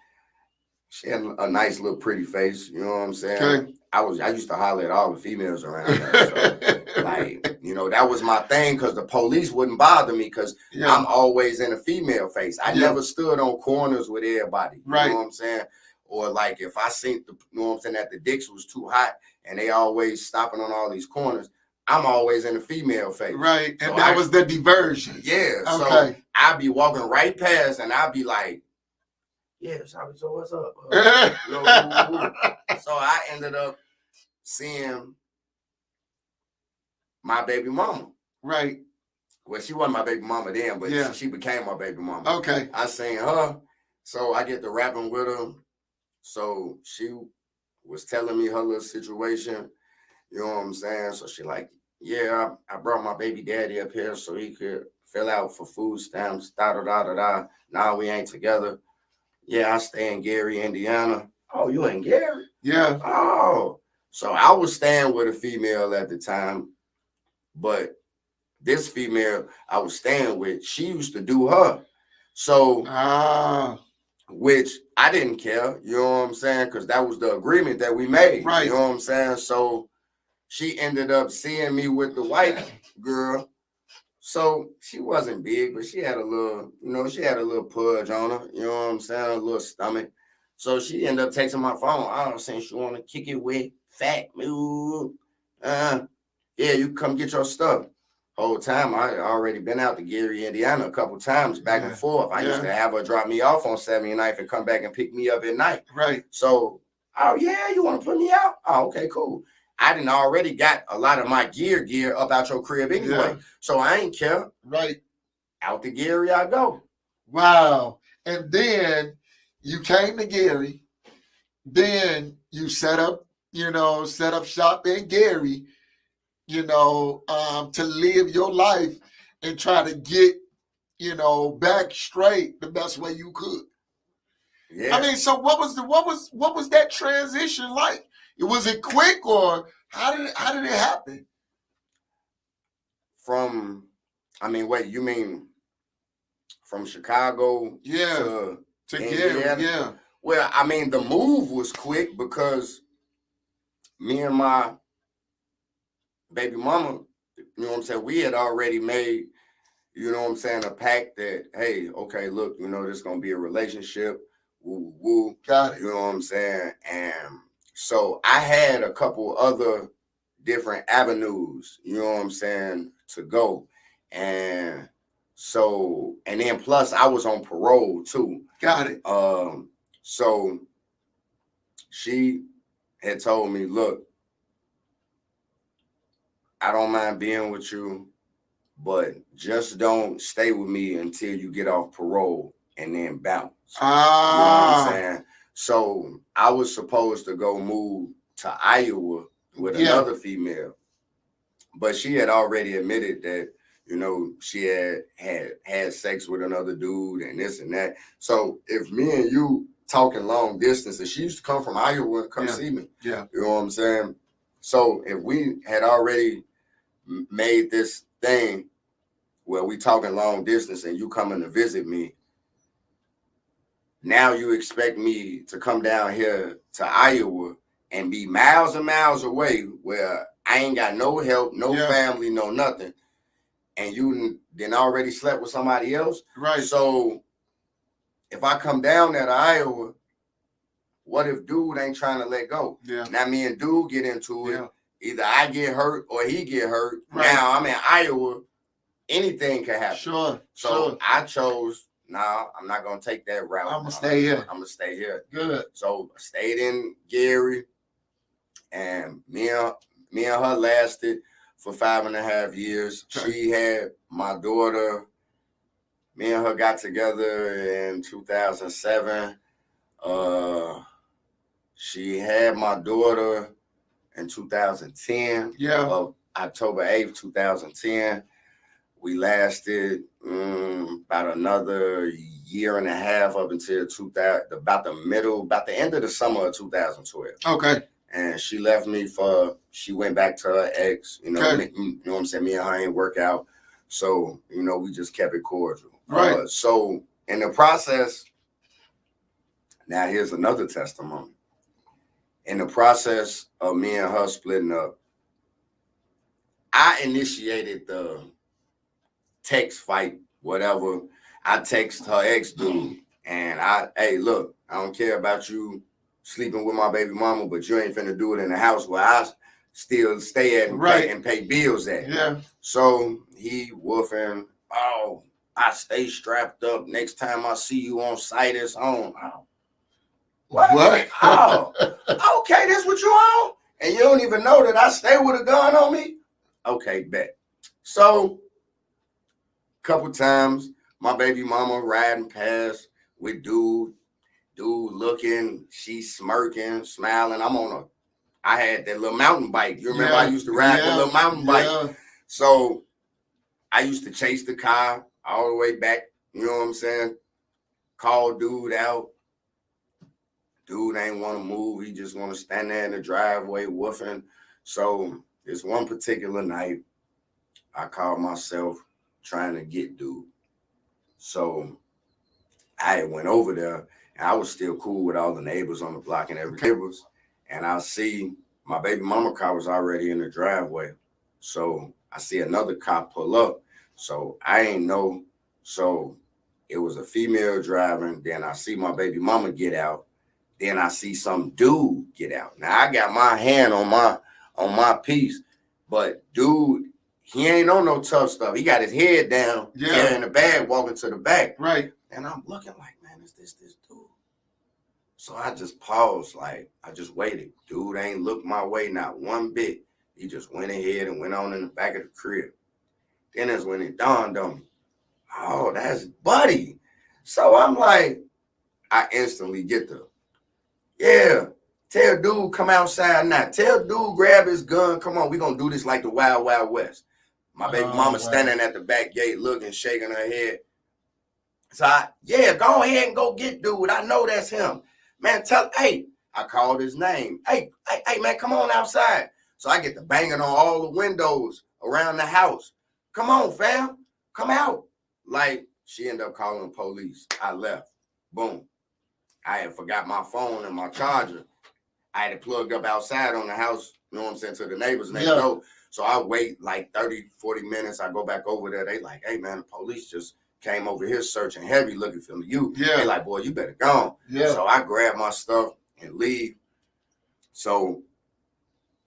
She had a nice little pretty face, you know what I'm saying? Okay. I used to holler at all the females around there. So, like, you know, that was my thing, because the police wouldn't bother me, because I'm always in a female face. I never stood on corners with everybody. You know what I'm saying? Or like if I seen you know what I'm saying, that the dicks was too hot and they always stopping on all these corners, I'm always in the female face. Right. And so that was the diversion. Yeah. Okay. So I'd be walking right past and I'd be like, yeah, so what's up? So I ended up seeing my baby mama. Right. Well, she wasn't my baby mama then, but she became my baby mama. Okay. I seen her. So I get to rapping with her. So she was telling me her little situation. You know what I'm saying? So she like, yeah, I brought my baby daddy up here so he could fill out for food stamps, da-da-da-da-da. Now we ain't together. Yeah, I stay in Gary, Indiana. Oh, you in Gary? Yeah. Oh. So I was staying with a female at the time, but this female I was staying with, she used to do her. So, which I didn't care, you know what I'm saying? Because that was the agreement that we made. Right. You know what I'm saying? So she ended up seeing me with the white girl. So she wasn't big, but she had a little, you know, she had a little pudge on her, you know what I'm saying, a little stomach. So she ended up texting my phone. I was saying, she want to kick it with fat, yeah, you come get your stuff. Whole time I already been out to Gary, Indiana a couple times back and forth. I used to have her drop me off on 79th and come back and pick me up at night. Right. So, oh yeah, you want to put me out? Oh, okay, cool. I didn't already got a lot of my gear up out your crib anyway. So I ain't care. Right. Out to Gary I go. Wow. And then you came to Gary. Then you set up shop in Gary, to live your life and try to get, back straight the best way you could. Yeah. I mean, so what was that transition like? Was it quick, or how did it happen? You mean from Chicago to Gary? Yeah. Well, I mean, the move was quick because me and my baby mama, you know what I'm saying, we had already made, you know what I'm saying, a pact that, hey, okay, look, you know, this is going to be a relationship. Woo, woo, woo. Got it. You know what I'm saying? And so I had a couple other different avenues, you know what I'm saying, to go. And so, and then plus I was on parole too. Got it. So she had told me, look, I don't mind being with you, but just don't stay with me until you get off parole and then bounce. You know what I'm saying? So I was supposed to go move to Iowa with another female, but she had already admitted that, you know, she had sex with another dude and this and that. So if me and you talking long distance, and she used to come from Iowa and come see me, you know what I'm saying? So if we had already made this thing where we talking long distance and you coming to visit me, now you expect me to come down here to Iowa and be miles and miles away where I ain't got no help, no family, no nothing, and you then already slept with somebody else. Right. So if I come down there to Iowa, what if dude ain't trying to let go? Yeah. Now me and dude get into it. Either I get hurt or he get hurt. Right. Now I'm in Iowa. Anything can happen. Sure. So I chose, I'm not going to take that route. I'm going to stay here. I'm going to stay here. Good. So I stayed in Gary, and me and her lasted for 5.5 years. Okay. She had my daughter. Me and her got together in 2007. She had my daughter in 2010. October 8th, 2010. We lasted about another year and a half up until about the end of the summer of 2012. Okay. And she left me she went back to her ex, you know, you know what I'm saying? Me and her ain't work out. So, you know, we just kept it cordial. Right. So in the process, now here's another testimony. In the process of me and her splitting up, I initiated the text fight, whatever. I text her ex dude and hey, look, I don't care about you sleeping with my baby mama, but you ain't finna do it in the house where I still stay at and pay bills at. Yeah. So he woofing, oh, I stay strapped up. Next time I see you on site, it's on. Oh. What? Oh, okay, this what you on? And you don't even know that I stay with a gun on me? Okay, bet. So couple times, my baby mama riding past with dude looking, she's smirking, smiling. I had that little mountain bike. You remember I used to ride the little mountain bike? So I used to chase the car all the way back, you know what I'm saying? Call dude out. Dude ain't want to move. He just want to stand there in the driveway woofing. So this one particular night, I called myself trying to get dude. So I went over there and I was still cool with all the neighbors on the block and everything. And I see my baby mama car was already in the driveway. So I see another cop pull up. So I ain't know. So it was a female driving. Then I see my baby mama get out. Then I see some dude get out. Now I got my hand on my piece, but dude, he ain't on no tough stuff. He got his head down, carrying the bag, walking to the back. Right. And I'm looking like, man, is this dude? So I just paused, like, I just waited. Dude ain't looked my way, not one bit. He just went ahead and went on in the back of the crib. Then that's when it dawned on me. Oh, that's Buddy. So I'm like, I instantly get tell dude come outside now. Tell dude grab his gun. Come on, we gonna do this like the Wild Wild West. My baby mama standing at the back gate looking, shaking her head. So go ahead and go get dude. I know that's him. Man, I called his name. Hey, man, come on outside. So I get to banging on all the windows around the house. Come on, fam. Come out. Like, she ended up calling the police. I left. Boom. I had forgot my phone and my charger. I had it plugged up outside on the house, you know what I'm saying, to the neighbors next door. So I wait like 30, 40 minutes. I go back over there. They like, hey, man, the police just came over here searching heavy looking for you. Yeah. They like, boy, you better go. Yeah. So I grab my stuff and leave. So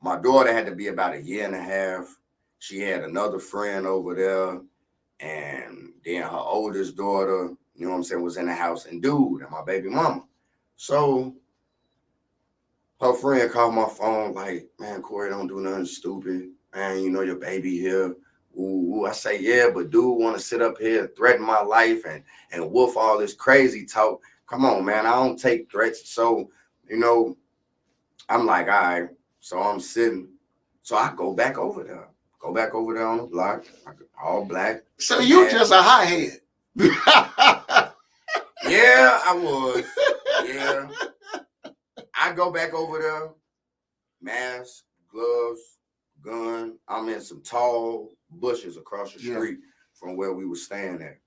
my daughter had to be about 1.5 years. She had another friend over there. And then her oldest daughter, you know what I'm saying, was in the house, and dude, and my baby mama. So her friend called my phone like, man, Corey, don't do nothing stupid. Man, you know your baby here. Ooh. I say, yeah, but dude want to sit up here and threaten my life and woof all this crazy talk. Come on, man, I don't take threats. So, you know, I'm like, all right. So I'm sitting. So I go back over there. Go back over there on the block, all black. So you just a hothead. Yeah, I was. Yeah. I go back over there, mask, gloves, gun. I'm in some tall bushes across the street from where we were staying at.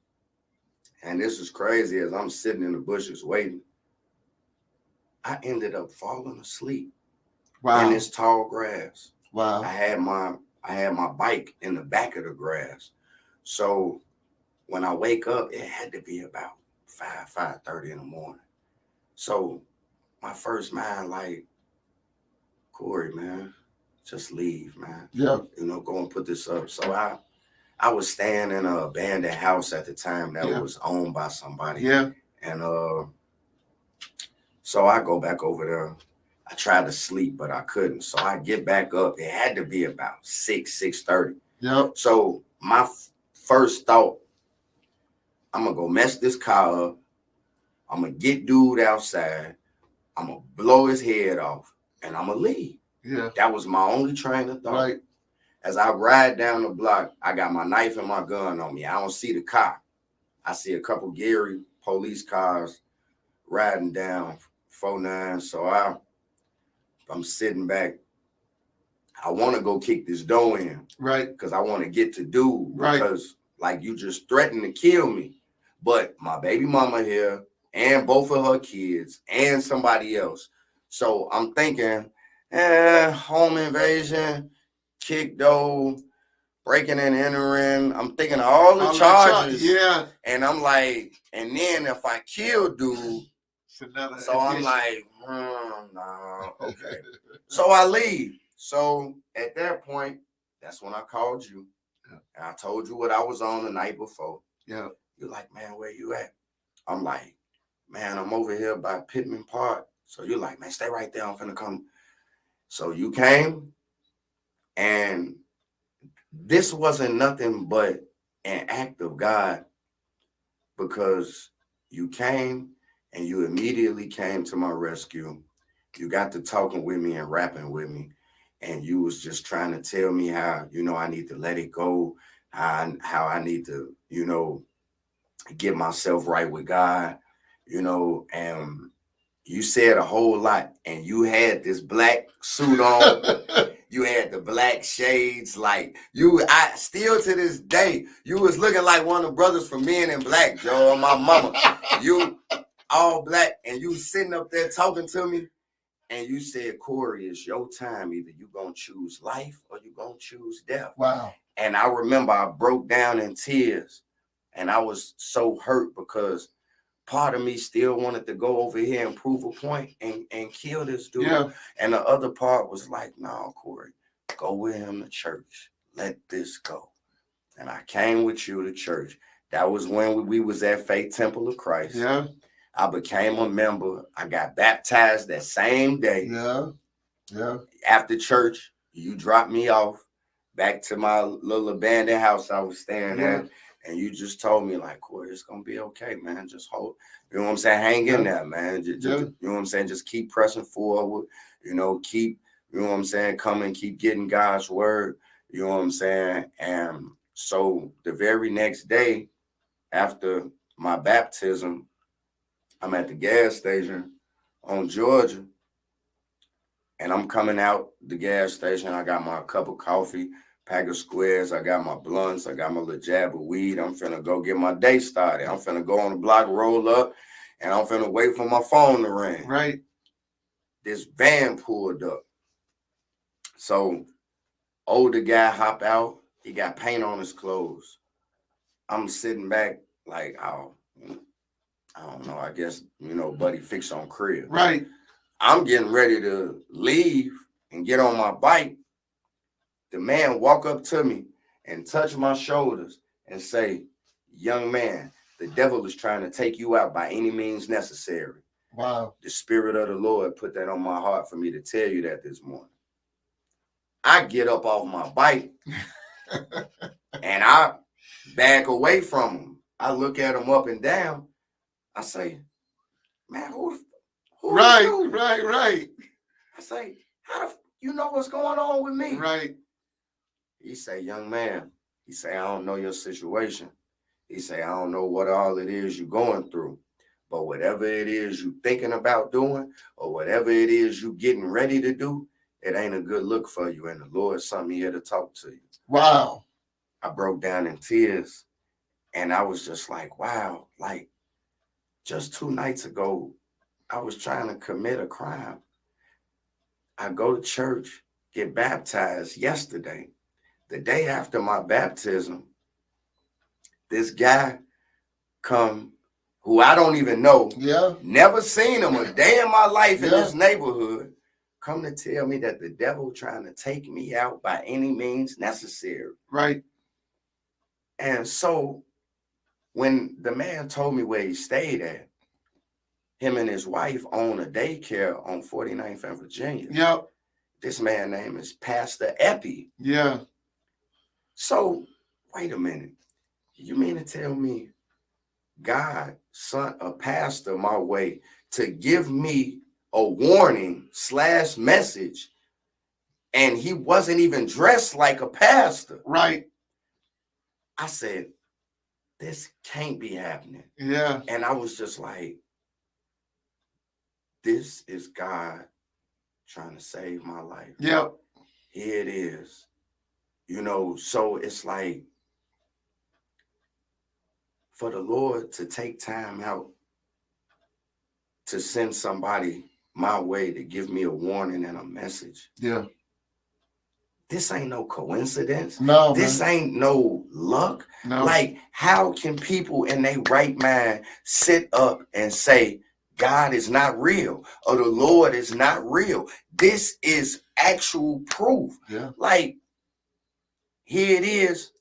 And this is crazy. As I'm sitting in the bushes waiting, I ended up falling asleep in this tall grass. Wow. I had my bike in the back of the grass. So when I wake up, it had to be about 5:30 in the morning. So my first mind, like, Corey, man, just leave, man. Yeah. You know, go and put this up. So I was staying in an abandoned house at the time that was owned by somebody. Yeah. And so I go back over there. I tried to sleep, but I couldn't. So I get back up. It had to be about 6:30. Yep. So my first thought, I'm going to go mess this car up. I'm going to get dude outside. I'm going to blow his head off, and I'm going to leave. Yeah. That was my only train of thought. Right. As I ride down the block, I got my knife and my gun on me. I don't see the car. I see a couple Gary police cars riding down 49. So I'm sitting back. I want to go kick this door in. Right. Because I want to get to dude. Right. Because, like, you just threatened to kill me. But my baby mama here and both of her kids and somebody else. So I'm thinking, home invasion, kick door, breaking and entering. I'm thinking of all the charges. Yeah. And I'm like, and then if I kill dude, so I'm like, no, okay. So I leave. So at that point, that's when I called you. Yeah. And I told you what I was on the night before. Yeah. You're like, man, where you at? I'm like, man, I'm over here by Pittman Park. So you're like, man, stay right there. I'm finna come. So you came, and this wasn't nothing but an act of God, because you came and you immediately came to my rescue. You got to talking with me and rapping with me. And you was just trying to tell me how, you know, I need to let it go, how I need to, you know, get myself right with God, you know, and you said a whole lot. And you had this black suit on. You had the black shades. Like, I still to this day, you was looking like one of the brothers from Men in Black, Joe, and my mama. You all black, and you sitting up there talking to me. And you said, Corey, it's your time. Either you going to choose life or you going to choose death. Wow. And I remember I broke down in tears. And I was so hurt because part of me still wanted to go over here and prove a point and kill this dude. Yeah. And the other part was like, no, Corey, go with him to church. Let this go. And I came with you to church. That was when we was at Faith Temple of Christ. Yeah. I became a member. I got baptized that same day. Yeah. Yeah. After church, you dropped me off back to my little abandoned house I was staying at. And you just told me, like, Corey, it's going to be okay, man. Just hold, you know what I'm saying? Hang in there, man. Just, you know what I'm saying? Just keep pressing forward, you know, you know what I'm saying? Come and keep getting God's word, you know what I'm saying? And so the very next day after my baptism, I'm at the gas station on Georgia, and I'm coming out the gas station. I got my cup of coffee, pack of squares. I got my blunts. I got my little jab of weed. I'm finna go get my day started. I'm finna go on the block, roll up, and I'm finna wait for my phone to ring. Right. This van pulled up. So older guy hop out. He got paint on his clothes. I'm sitting back like, oh, I don't know. I guess, buddy fixed on crib. Right. I'm getting ready to leave and get on my bike. The man walk up to me and touch my shoulders and say, young man, the devil is trying to take you out by any means necessary. Wow. The Spirit of the Lord put that on my heart for me to tell you that this morning. I get up off my bike and I back away from him. I look at him up and down. I say, man, who right, are you? Right. I say, you know what's going on with me? Right. He say, young man, he say, I don't know your situation. He say, I don't know what all it is you're going through. But whatever it is you thinking about doing or whatever it is you getting ready to do, it ain't a good look for you. And the Lord's something here to talk to you. Wow. I broke down in tears and I was just like, wow, like just 2 nights ago, I was trying to commit a crime. I go to church, get baptized yesterday. The day after my baptism, this guy come who I don't even know, never seen him a day in my life in this neighborhood, come to tell me that the devil trying to take me out by any means necessary. Right. And so when the man told me where he stayed at, him and his wife own a daycare on 49th and Virginia. Yep. This man's name is Pastor Epi. Yeah. So wait a minute. You mean to tell me God sent a pastor my way to give me a warning / message, and he wasn't even dressed like a pastor? Right. I said, this can't be happening. Yeah. And I was just like, this is God trying to save my life. Yep. Here it is. So it's like, for the Lord to take time out to send somebody my way to give me a warning and a message. Yeah. This ain't no coincidence. No. This ain't no luck. No. Like, how can people in their right mind sit up and say, God is not real or the Lord is not real? This is actual proof. Yeah. Like, here it is.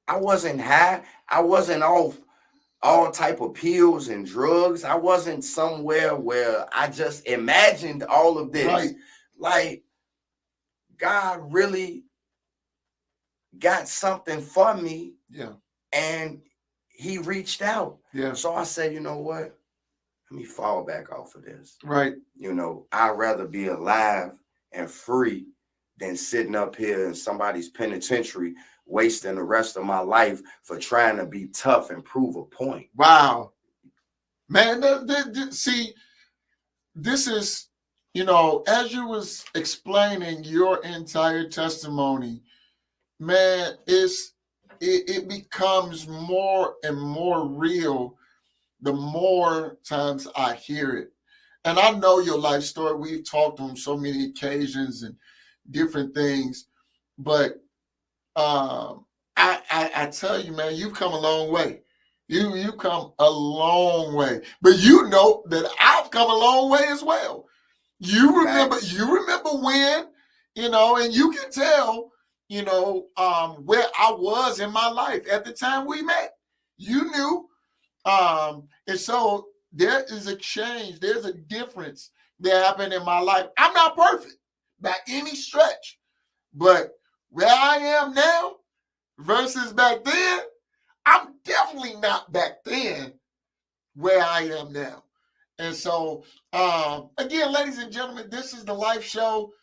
I wasn't high. I wasn't off all type of pills and drugs. I wasn't somewhere where I just imagined all of this. Right. Like, God really got something for me. Yeah. And he reached out. Yeah. So I said, you know what? Let me fall back off of this. Right. I'd rather be alive and free than sitting up here in somebody's penitentiary wasting the rest of my life for trying to be tough and prove a point. Wow. Man, see, this is, as you was explaining your entire testimony, man, it becomes more and more real the more times I hear it. And I know your life story. We've talked on so many occasions and different things, but I tell you, man, you've come a long way. You come a long way. But you know that I've come a long way as well. You remember when, and you can tell, where I was in my life at the time we met. You knew. And so there is a change. There's a difference that happened in my life. I'm not perfect by any stretch, but where I am now versus back then, I'm definitely not back then where I am now. And so, again, ladies and gentlemen, this is the Life Show.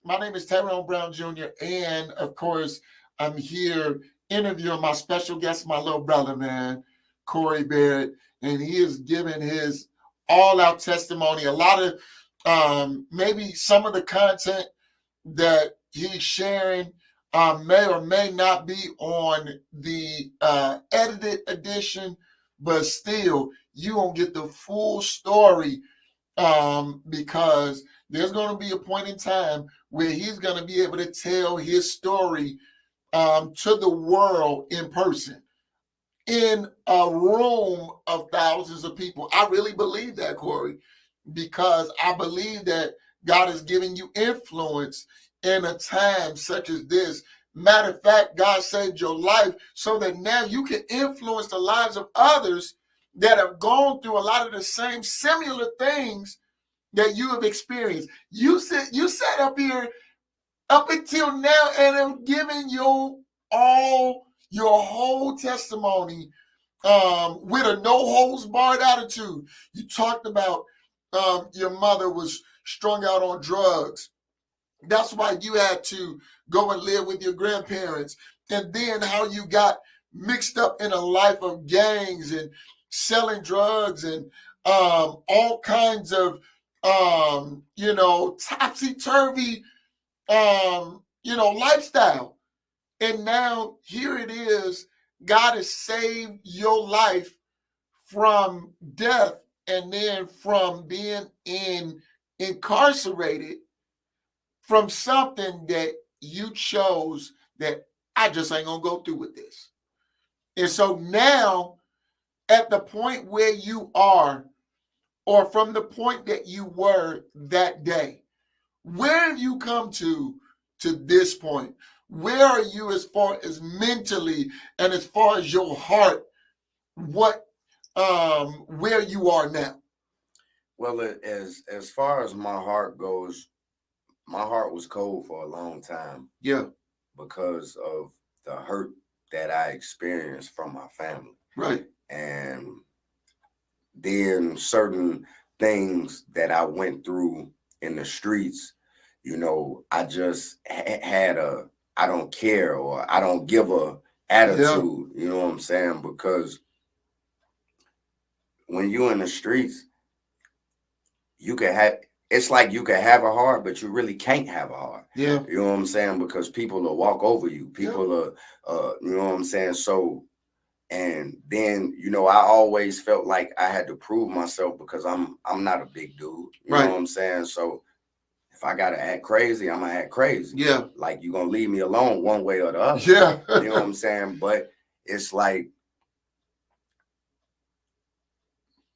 My name is Tyrone Brown Jr. And of course, I'm here interviewing my special guest, my little brother, man, Corey Barrett. And he is giving his all-out testimony. A lot of maybe some of the content that he's sharing may or may not be on the edited edition, but still, you're going to get the full story, because there's going to be a point in time where he's going to be able to tell his story to the world in person, in a room of thousands of people. I really believe that, Corey, because I believe that God is giving you influence in a time such as this. Matter of fact, God saved your life so that now you can influence the lives of others that have gone through a lot of the same similar things that you have experienced. You sat up here up until now and have given you all your whole testimony with a no holds barred attitude. You talked about your mother was strung out on drugs. That's why you had to go and live with your grandparents. And then how you got mixed up in a life of gangs and selling drugs and all kinds of, topsy-turvy, lifestyle. And now here it is. God has saved your life from death and then from being incarcerated from something that you chose that I just ain't gonna go through with this. And so now, at the point where you are, or from the point that you were that day, where have you come to this point? Where are you as far as mentally and as far as your heart? What where you are now? Well, as far as my heart goes, my heart was cold for a long time. Yeah. Because of the hurt that I experienced from my family. Right. And then certain things that I went through in the streets, I just had a I don't care or I don't give a attitude, you know what I'm saying? Because when you're in the streets, it's like you can have a heart, but you really can't have a heart. Yeah. You know what I'm saying? Because people will walk over you. People are, you know what I'm saying? So, and then, I always felt like I had to prove myself because I'm not a big dude. You know what I'm saying? So if I got to act crazy, I'm going to act crazy. Yeah. Like you're going to leave me alone one way or the other. Yeah. You know what I'm saying? But it's like,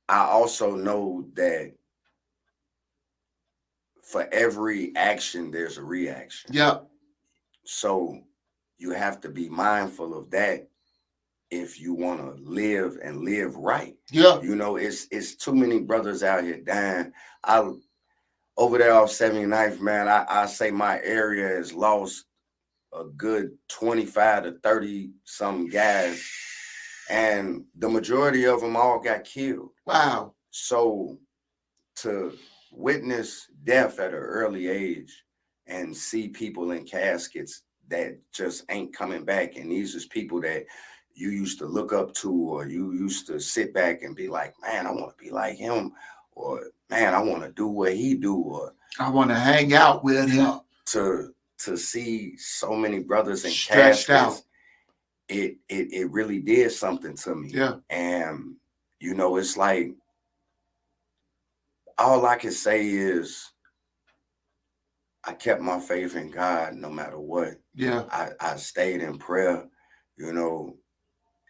I also know that for every action, there's a reaction. Yeah. So you have to be mindful of that if you want to live and live right. Yeah. It's too many brothers out here dying. Over there off 79th, man, I say my area has lost a good 25 to 30 some guys, and the majority of them all got killed. Wow. So to witness death at an early age and see people in caskets that just ain't coming back, and these is people that you used to look up to, or you used to sit back and be like, man, I want to be like him, or man, I want to do what he do, or I want to hang out with him. To see so many brothers in stretched caskets, out, it really did something to me. Yeah. And it's like, all I can say is I kept my faith in God no matter what. Yeah. I stayed in prayer,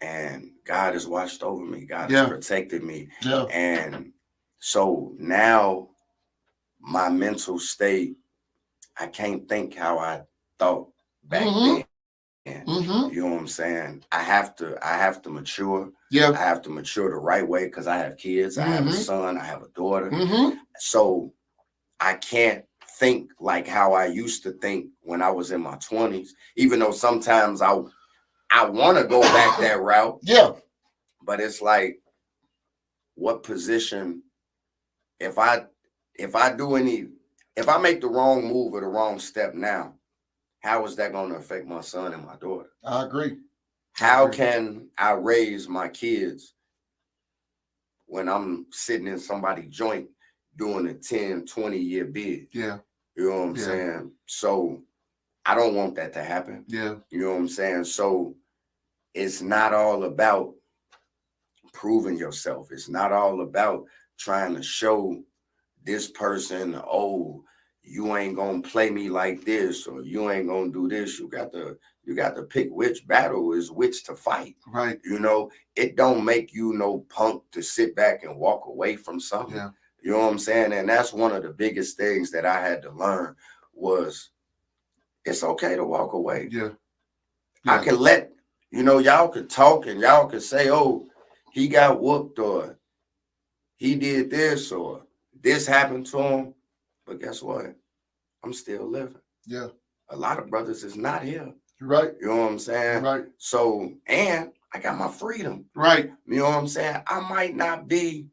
and God has watched over me. God has protected me. Yeah. And so now my mental state, I can't think how I thought back then. Mm-hmm. You know what I'm saying? I have to mature. Yeah. I have to mature the right way because I have kids. I have a son. I have a daughter. Mm-hmm. So I can't think like how I used to think when I was in my 20s, even though sometimes I want to go back that route. Yeah. But it's like, what position, if I make the wrong move or the wrong step now, how is that going to affect my son and my daughter? I agree. How can I raise my kids when I'm sitting in somebody's joint doing a 10, 20-year bid? Yeah. You know what I'm saying? So I don't want that to happen. Yeah. You know what I'm saying? So it's not all about proving yourself. It's not all about trying to show this person, oh, you ain't gonna play me like this, or you ain't gonna do this. You got to pick which battle is which to fight. Right. You know, it don't make you no punk to sit back and walk away from something. Yeah. You know what I'm saying? And that's one of the biggest things that I had to learn was it's okay to walk away. Yeah. I can let, y'all could talk and y'all could say, oh, he got whooped or he did this or this happened to him. But guess what? I'm still living. Yeah. A lot of brothers is not here. Right. You know what I'm saying? Right. So, and I got my freedom. Right. You know what I'm saying? I might not be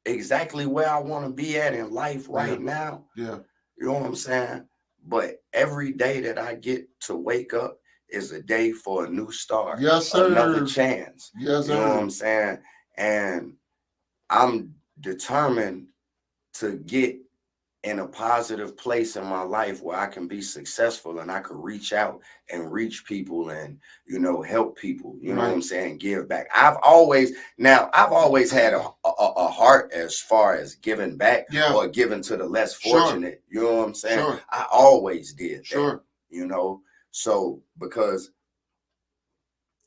exactly where I want to be at in life right now. Yeah. You know what I'm saying? But every day that I get to wake up is a day for a new start. Yes, sir. Another chance. Yes, sir. You know what I'm saying? And I'm determined to get in a positive place in my life where I can be successful and I could reach out and reach people and, help people, you know what I'm saying? Give back. I've always had a heart as far as giving back or giving to the less fortunate. You know what I'm saying? Sure. I always did that, Sure. So because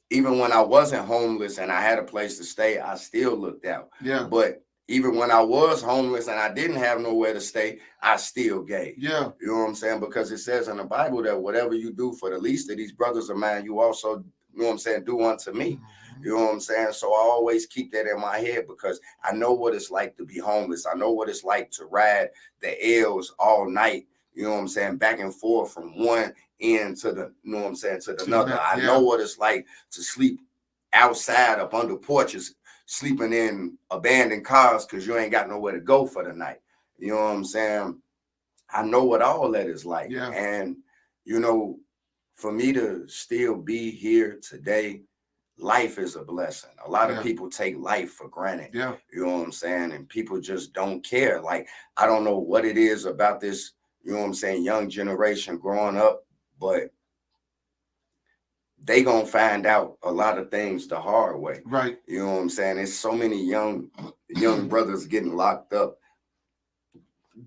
even when I wasn't homeless and I had a place to stay, I still looked out. Yeah. But even when I was homeless and I didn't have nowhere to stay, I still gave. Yeah. You know what I'm saying? Because it says in the Bible that whatever you do for the least of these brothers of mine, you also, you know what I'm saying, do unto me. Mm-hmm. You know what I'm saying? So I always keep that in my head because I know what it's like to be homeless. I know what it's like to ride the L's all night. You know what I'm saying? Back and forth from one end to the, you know what I'm saying, to another. I know what it's like to sleep outside up under porches, sleeping in abandoned cars because you ain't got nowhere to go for the night. You know what I'm saying? I know what all that is like. Yeah. And, for me to still be here today, life is a blessing. A lot of people take life for granted. Yeah. You know what I'm saying? And people just don't care. Like, I don't know what it is about this, you know what I'm saying, young generation growing up, but they gonna find out a lot of things the hard way. Right. You know what I'm saying? There's so many young brothers getting locked up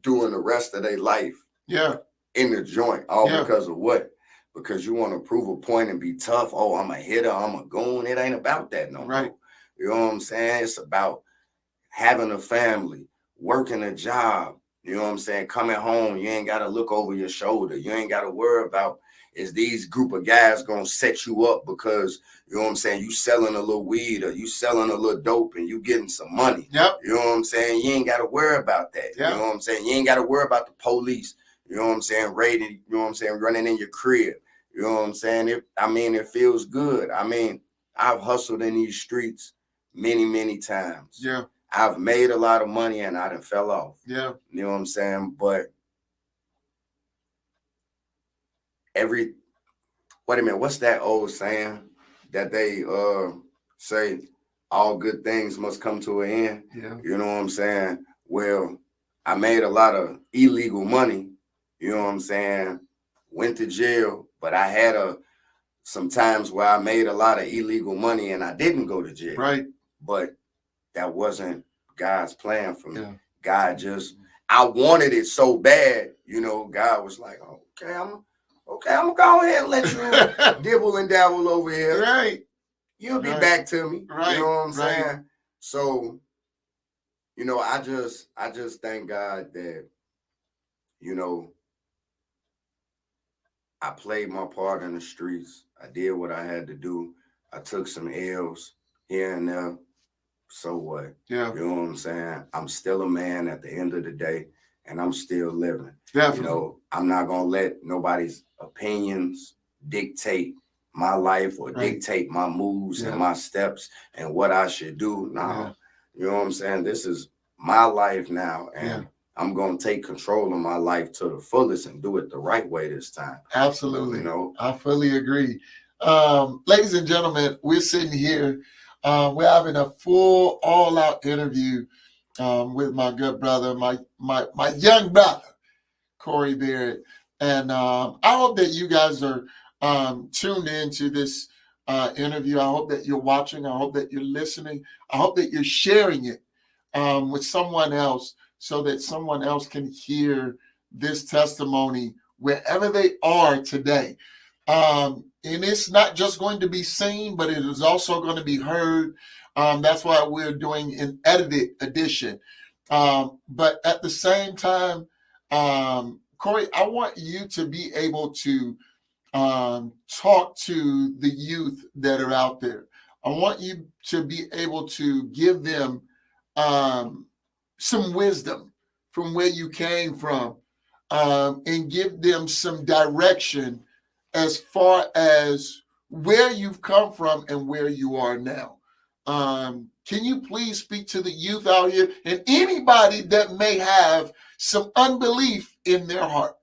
doing the rest of their life in the joint, all because of what? Because you want to prove a point and be tough. Oh, I'm a hitter, I'm a goon. It ain't about that no more. You know what I'm saying? It's about having a family, working a job. You know what I'm saying? Coming home, you ain't got to look over your shoulder. You ain't got to worry about, is these group of guys going to set you up because, you know what I'm saying, you selling a little weed or you selling a little dope and you getting some money. Yep. You know what I'm saying? You ain't got to worry about that. You know what I'm saying? You ain't got to worry about the police. You know what I'm saying? Raiding, you know what I'm saying? Running in your crib. You know what I'm saying? It feels good. I mean, I've hustled in these streets many, many times. Yeah. I've made a lot of money and I done fell off. Yeah. You know what I'm saying? But wait a minute, what's that old saying that they say all good things must come to an end? Yeah. You know what I'm saying? Well, I made a lot of illegal money, you know what I'm saying? Went to jail, but I had some times where I made a lot of illegal money and I didn't go to jail. Right. But that wasn't God's plan for me. Yeah. God I wanted it so bad, God was like, okay, I'm gonna go ahead and let you dibble and dabble over here. Right. You'll be back to me. Right. You know what I'm saying? So, I just thank God that, I played my part in the streets. I did what I had to do. I took some L's here and there. So what? Yeah. You know what I'm saying? I'm still a man at the end of the day, and I'm still living. Definitely. I'm not going to let nobody's opinions dictate my life or dictate my moves and my steps and what I should do. No, you know what I'm saying? This is my life now, and I'm going to take control of my life to the fullest and do it the right way this time. Absolutely. I fully agree. Ladies and gentlemen, we're sitting here. We're having a full, all-out interview with my good brother, my young brother, Corey Barrett. And I hope that you guys are tuned into this interview. I hope that you're watching. I hope that you're listening. I hope that you're sharing it with someone else so that someone else can hear this testimony wherever they are today. And it's not just going to be seen, but it is also going to be heard. That's why we're doing an edited edition. But at the same time, Corey, I want you to be able to talk to the youth that are out there. I want you to be able to give them um, some wisdom from where you came from, and give them some direction as far as where you've come from and where you are now. Can you please speak to the youth out here and anybody that may have some unbelief in their heart?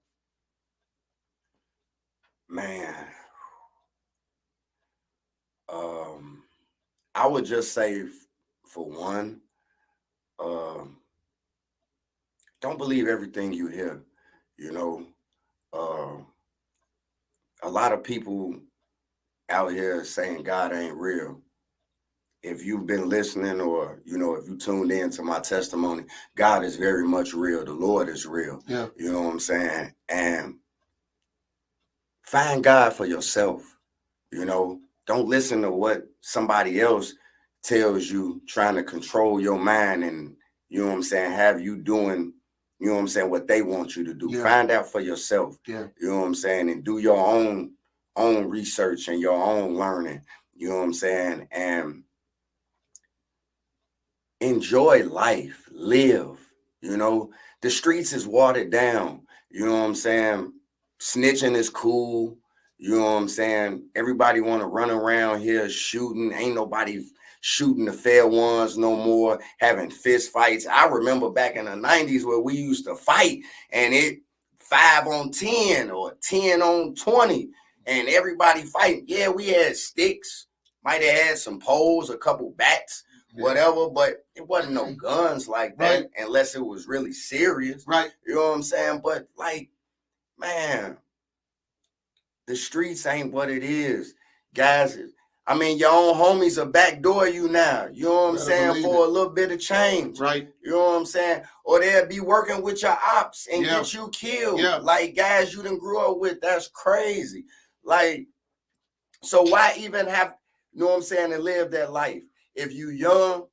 Man, I would just say, for one, don't believe everything you hear. You know, a lot of people out here saying God ain't real. If you've been listening, or if you tuned in to my testimony, God is very much real. The Lord is real. Yeah. You know what I'm saying? And find God for yourself. Don't listen to what somebody else tells you, trying to control your mind and, have you doing, what they want you to do. Yeah. Find out for yourself. Yeah. You know what I'm saying? And do your own research and your own learning. You know what I'm saying? And enjoy life, live. The streets is watered down. You know what I'm saying? Snitching is cool. You know what I'm saying? Everybody want to run around here shooting. Ain't nobody shooting the fair ones no more, having fist fights. I remember back in the 90s where we used to fight, and it 5 on 10 or 10 on 20, and everybody fighting. Yeah, we had sticks, might have had some poles, a couple bats, whatever, but it wasn't no guns like that, Right. unless it was really serious. Right. You know what I'm saying? But man, the streets ain't what it is, guys. I mean, your own homies are backdoor you now. You know what I'm saying? For a little bit of change. Right. You know what I'm saying? Or they'll be working with your ops and get you killed. Yeah. Like guys you done grew up with. That's crazy. So why even have, to live that life? If you young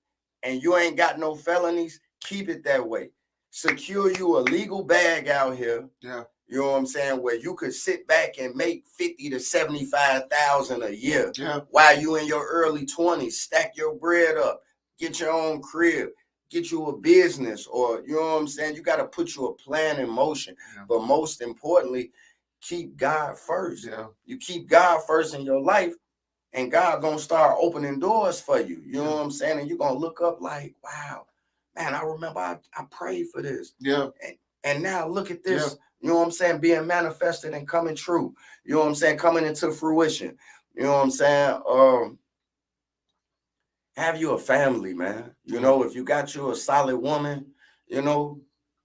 and you ain't got no felonies, keep it that way. Secure you a legal bag out here. Yeah. You know what I'm saying? Where you could sit back and make 50 to 75,000 a year. Yeah. While you in your early 20s, stack your bread up, get your own crib, get you a business, or you know what I'm saying? You got to put your plan in motion. Yeah. But most importantly, keep God first. Yeah. You keep God first in your life, and God gonna start opening doors for you. You know what I'm saying? And you're gonna look up like, wow, man, I remember I prayed for this. Yeah. And now look at this. Yeah. You know what I'm saying? Being manifested and coming true. You know what I'm saying? Coming into fruition. You know what I'm saying? Have you a family, man. You know, if you got you a solid woman, y'all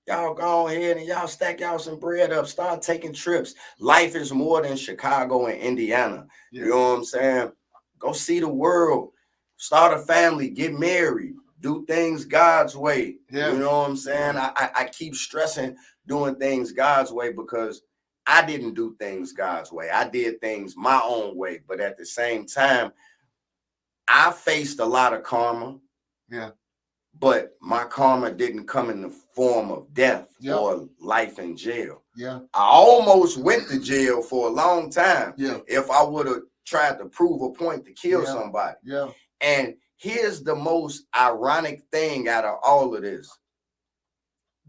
go ahead and y'all stack y'all some bread up. Start taking trips. Life is more than Chicago and Indiana. Yeah. You know what I'm saying? Go see the world. Start a family. Get married. Do things God's way. Yeah. You know what I'm saying? I keep stressing doing things God's way because I didn't do things God's way. I did things my own way. But at the same time, I faced a lot of karma. Yeah. But my karma didn't come in the form of death or life in jail. Yeah. I almost went to jail for a long time. Yeah. If I would have tried to prove a point to kill somebody. Yeah. And here's the most ironic thing out of all of this.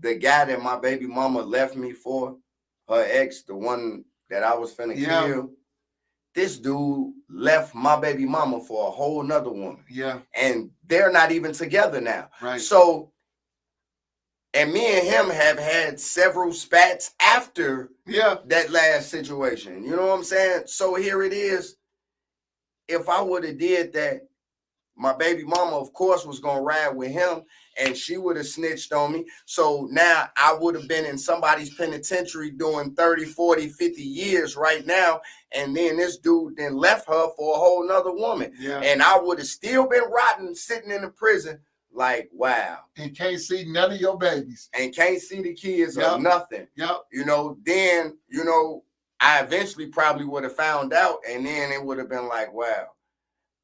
The guy that my baby mama left me for, her ex, the one that I was finna kill, this dude left my baby mama for a whole nother woman. Yeah. And they're not even together now. Right. So, and me and him have had several spats after that last situation. You know what I'm saying? So here it is. If I would have did that, my baby mama, of course, was going to ride with him. and she would have snitched on me. So now I would have been in somebody's penitentiary doing 30, 40, 50 years right now. And then this dude then left her for a whole nother woman. Yeah. And I would have still been rotten sitting in the prison. Like, wow. And can't see none of your babies. And can't see the kids or nothing. Yep. You know, then, you know, I eventually probably would have found out, and then it would have been like, wow.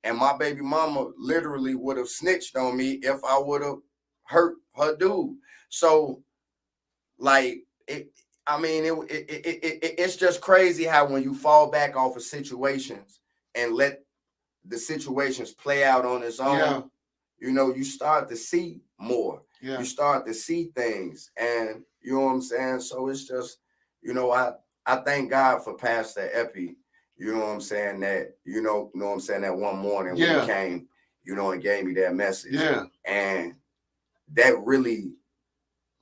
And my baby mama literally would have snitched on me if I would have hurt her dude. So, like, it's just crazy how when you fall back off of situations and let the situations play out on its own, you know, you start to see more. Yeah. You start to see things, and you know what I'm saying? So it's just, you know, I thank God for Pastor Epi, you know what I'm saying, that, you know what I'm saying, that one morning when he came, you know, and gave me that message. Yeah. And that really,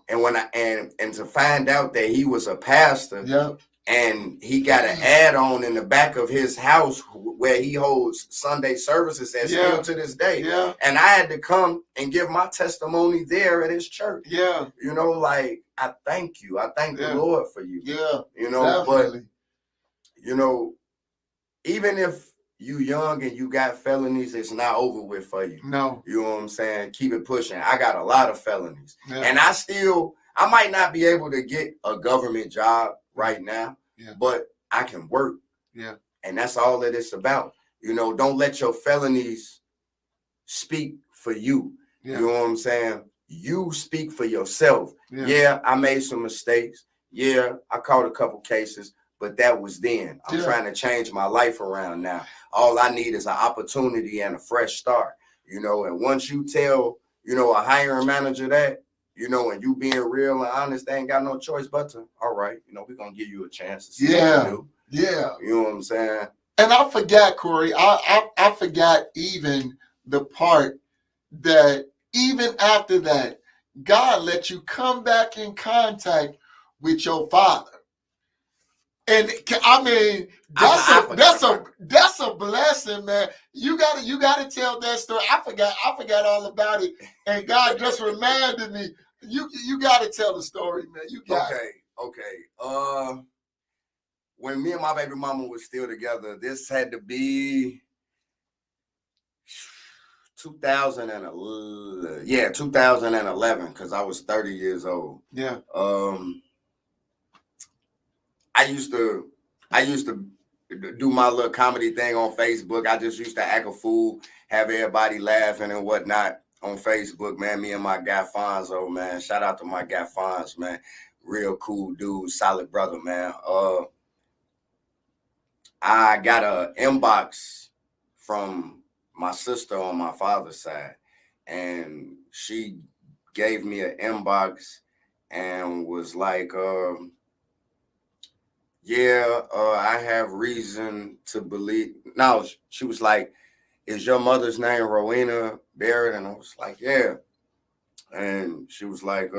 and when and to find out that he was a pastor, and he got an add-on in the back of his house where he holds Sunday services that's still to this day. Yeah. And I had to come and give my testimony there at his church. Yeah. You know, like, I thank you. I thank the Lord for you. Yeah. You know, definitely. But, you know, even if you young and you got felonies, it's not over with for you. No. You know what I'm saying? Keep it pushing. I got a lot of felonies. Yeah. And I might not be able to get a government job right now, but I can work. Yeah. And that's all that it's about. You know, don't let your felonies speak for you. Yeah. You know what I'm saying? You speak for yourself. Yeah. I made some mistakes. I caught a couple cases, but that was then. I'm trying to change my life around now. All I need is an opportunity and a fresh start. You know, and once you tell, you know, a hiring manager that, you know, and you being real and honest, they ain't got no choice but to, all right, you know, we're going to give you a chance to see what you do. Yeah. You know what I'm saying? And I forgot, Corey, I forgot even the part that even after that, God let you come back in contact with your father. And I mean, that's a blessing, man. You gotta tell that story. I forgot all about it, and God just reminded me. You gotta tell the story, man. You got Okay. When me and my baby mama was still together, this had to be 2011. 2011, because I was 30 years old. Yeah. I used to do my little comedy thing on Facebook. I just used to act a fool, have everybody laughing and whatnot on Facebook, man. Me and my guy Fonzo, man. Shout out to my guy Fonz, man. Real cool dude, solid brother, man. I got a inbox from my sister on my father's side, and she gave me an inbox and was like, I have reason to believe. No, she was like, is your mother's name Rowena Barrett? And I was like, yeah. And she was like,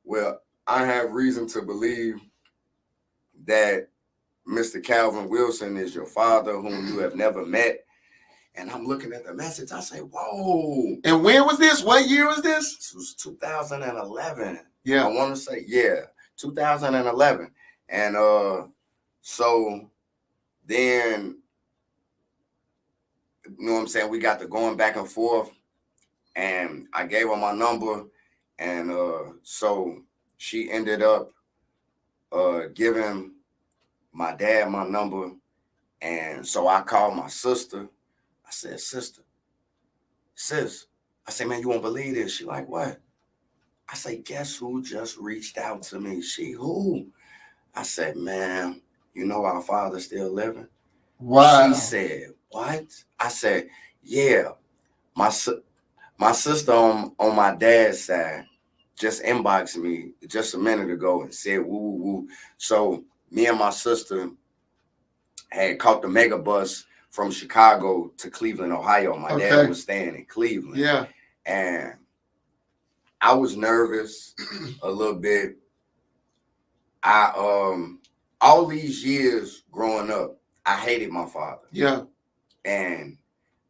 well, I have reason to believe that Mr. Calvin Wilson is your father, whom you have never met. And I'm looking at the message. I say, whoa. And when was this? What year was this? This was 2011. Yeah. I want to say, 2011. And so then, you know what I'm saying, we got to going back and forth, and I gave her my number, and so she ended up giving my dad my number. And so I called my sister. I said, sis, I said, man, you won't believe this. She like, what? I say, guess who just reached out to me? She who? I said, man, you know our father's still living? Wow. She said, what? I said, yeah. My sister on my dad's side just inboxed me just a minute ago and said, woo, woo, woo. So me and my sister had caught the mega bus from Chicago to Cleveland, Ohio. My dad was staying in Cleveland. Yeah. And I was nervous a little bit. All these years growing up, I hated my father. Yeah. And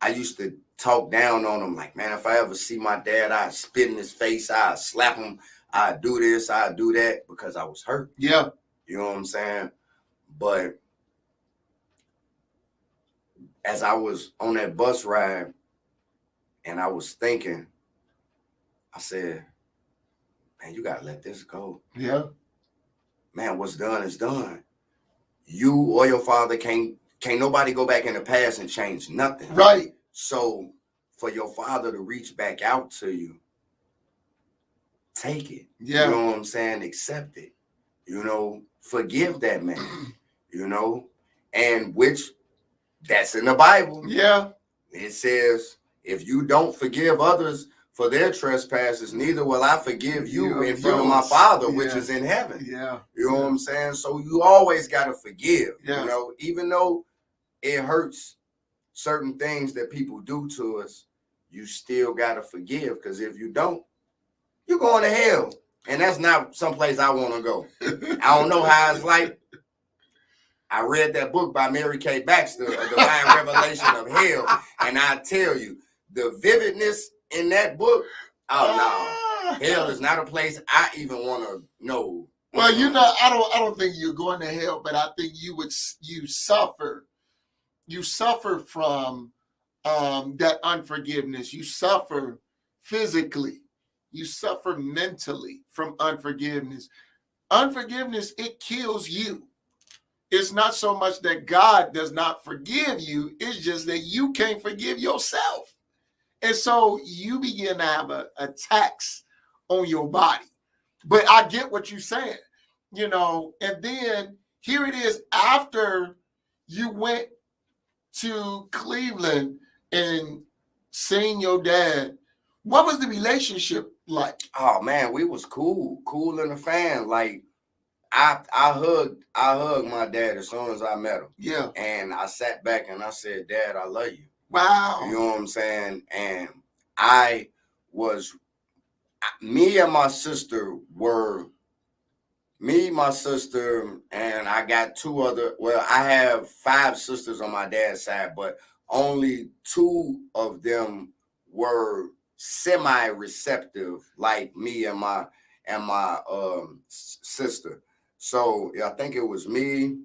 I used to talk down on him. Like, man, if I ever see my dad, I'd spit in his face, I'd slap him, I'd do this, I'd do that, because I was hurt. Yeah. You know what I'm saying? But as I was on that bus ride and I was thinking, I said, man, you gotta let this go. Yeah. Man, what's done is done. You or your father can't nobody go back in the past and change nothing. Right. So for your father to reach back out to you, take it. Yeah. You know what I'm saying? Accept it. You know, forgive that man. You know, and which that's in the Bible. Yeah. It says, if you don't forgive others for their trespasses, neither will I forgive you in front of my Father, which is in heaven. Yeah. You know what I'm saying? So you always got to forgive. Yeah. You know, even though it hurts certain things that people do to us, you still got to forgive, because if you don't, you're going to hell. And that's not someplace I want to go. I don't know how it's like. I read that book by Mary Kay Baxter, A Divine Revelation of Hell, and I tell you, the vividness in that book, oh no, hell is not a place I even want to know. Well, you know, I don't think you're going to hell, but I think you suffer from that unforgiveness. You suffer physically, you suffer mentally from unforgiveness. Unforgiveness, it kills you. It's not so much that God does not forgive you, it's just that you can't forgive yourself. And so you begin to have a tax on your body. But I get what you're saying, you know, and then here it is after you went to Cleveland and seen your dad. What was the relationship like? Oh man, we was cool in the fan. Like I hugged my dad as soon as I met him. Yeah. And I sat back and I said, Dad, I love you. Wow. You know what I'm saying? And me, my sister, and I got I have 5 sisters on my dad's side, but only 2 of them were semi-receptive, like me and my sister. So yeah, I think it was me,